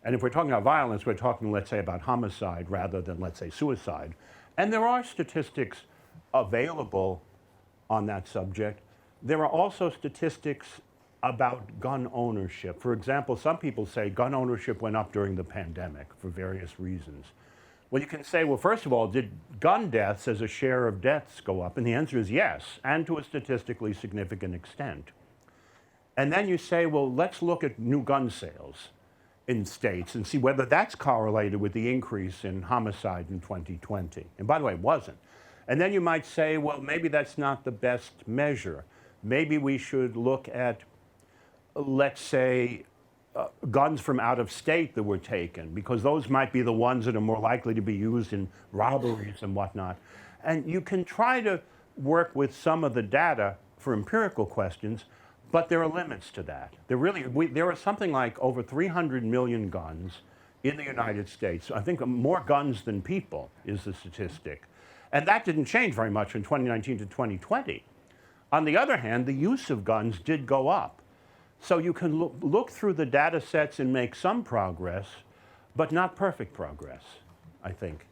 And if we're talking about violence, we're talking, let's say, about homicide rather than, let's say, suicide. And there are statistics available on that subject. There are also statistics about gun ownership. For example, some people say gun ownership went up during the pandemic for various reasons. Well, you can say, well, first of all, did gun deaths as a share of deaths go up? And the answer is yes, and to a statistically significant extent. And then you say, well, let's look at new gun sales in states and see whether that's correlated with the increase in homicide in 2020. And by the way, it wasn't. And then you might say, well, maybe that's not the best measure. Maybe we should look at, let's say, guns from out of state that were taken, because those might be the ones that are more likely to be used in robberies and whatnot. And you can try to work with some of the data for empirical questions, but there are limits to that. There are something like over 300 million guns in the United States. I think more guns than people is the statistic. And that didn't change very much from 2019 to 2020. On the other hand, the use of guns did go up. So you can look through the data sets and make some progress, but not perfect progress, I think.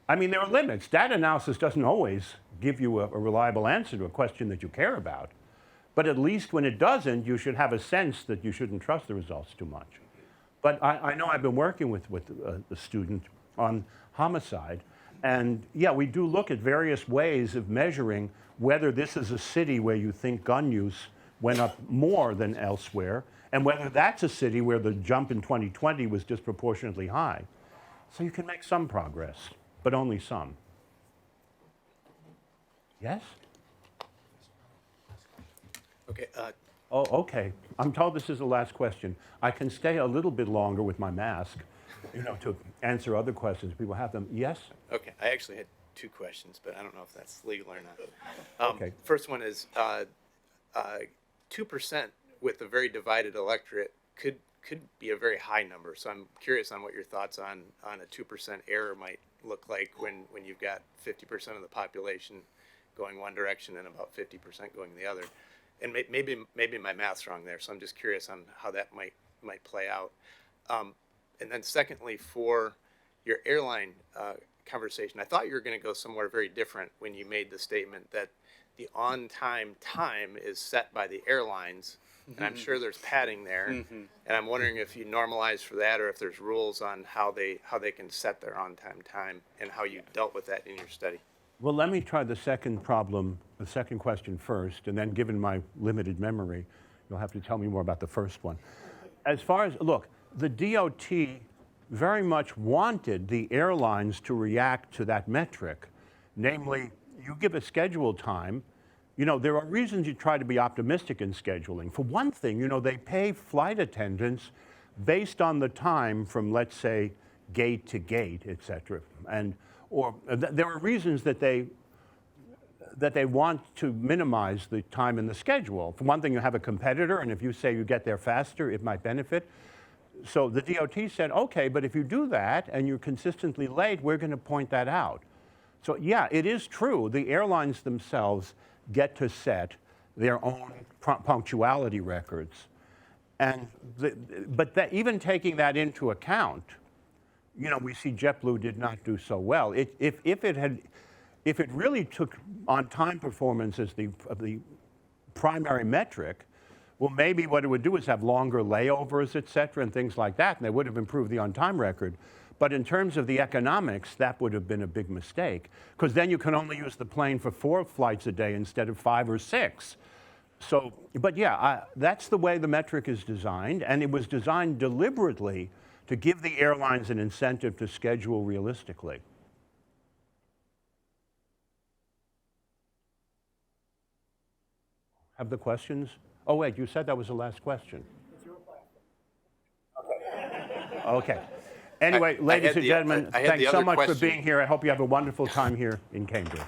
I mean, there are limits. Data analysis doesn't always give you a reliable answer to a question that you care about. But at least when it doesn't, you should have a sense that you shouldn't trust the results too much. But I know I've been working with a student on homicide. And yeah, we do look at various ways of measuring whether this is a city where you think gun use went up more than elsewhere, and whether that's a city where the jump in 2020 was disproportionately high. So you can make some progress, but only some. Yes? Okay, Oh, okay. I'm told this is the last question. I can stay a little bit longer with my mask, to answer other questions. People have them. Yes? Okay, I actually had two questions, but I don't know if that's legal or not. Okay. First one is 2% with a very divided electorate could be a very high number. So I'm curious on what your thoughts on a 2% error might look like when you've got 50% of the population going one direction and about 50% going the other. And maybe my math's wrong there, so I'm just curious on how that might play out. And then secondly, for your airline conversation, I thought you were going to go somewhere very different when you made the statement that the on-time time is set by the airlines, and I'm sure there's padding there, and I'm wondering if you normalize for that or if there's rules on how they can set their on-time time and how you dealt with that in your study. Well, let me try the second question first, and then given my limited memory, you'll have to tell me more about the first one. As far as, look, the DOT very much wanted the airlines to react to that metric, namely, you give a schedule time. There are reasons you try to be optimistic in scheduling. For one thing, they pay flight attendants based on the time from, let's say, gate to gate, et cetera. There are reasons that they want to minimize the time in the schedule. For one thing, you have a competitor, and if you say you get there faster, it might benefit. So the DOT said, okay, but if you do that and you're consistently late, we're going to point that out. So yeah, it is true. The airlines themselves get to set their own punctuality records. But even taking that into account, we see JetBlue did not do so well. If it really took on-time performance as the primary metric, well, maybe what it would do is have longer layovers, et cetera, and things like that, and they would have improved the on-time record. But in terms of the economics, that would have been a big mistake, because then you can only use the plane for 4 flights a day instead of 5 or 6. So, but yeah, that's the way the metric is designed, and it was designed deliberately to give the airlines an incentive to schedule realistically. have the questions? Oh, wait, you said that was the last question. Okay. Anyway, ladies and gentlemen, I had thanks the so other much for question. being here. I hope you have a wonderful time here in Cambridge.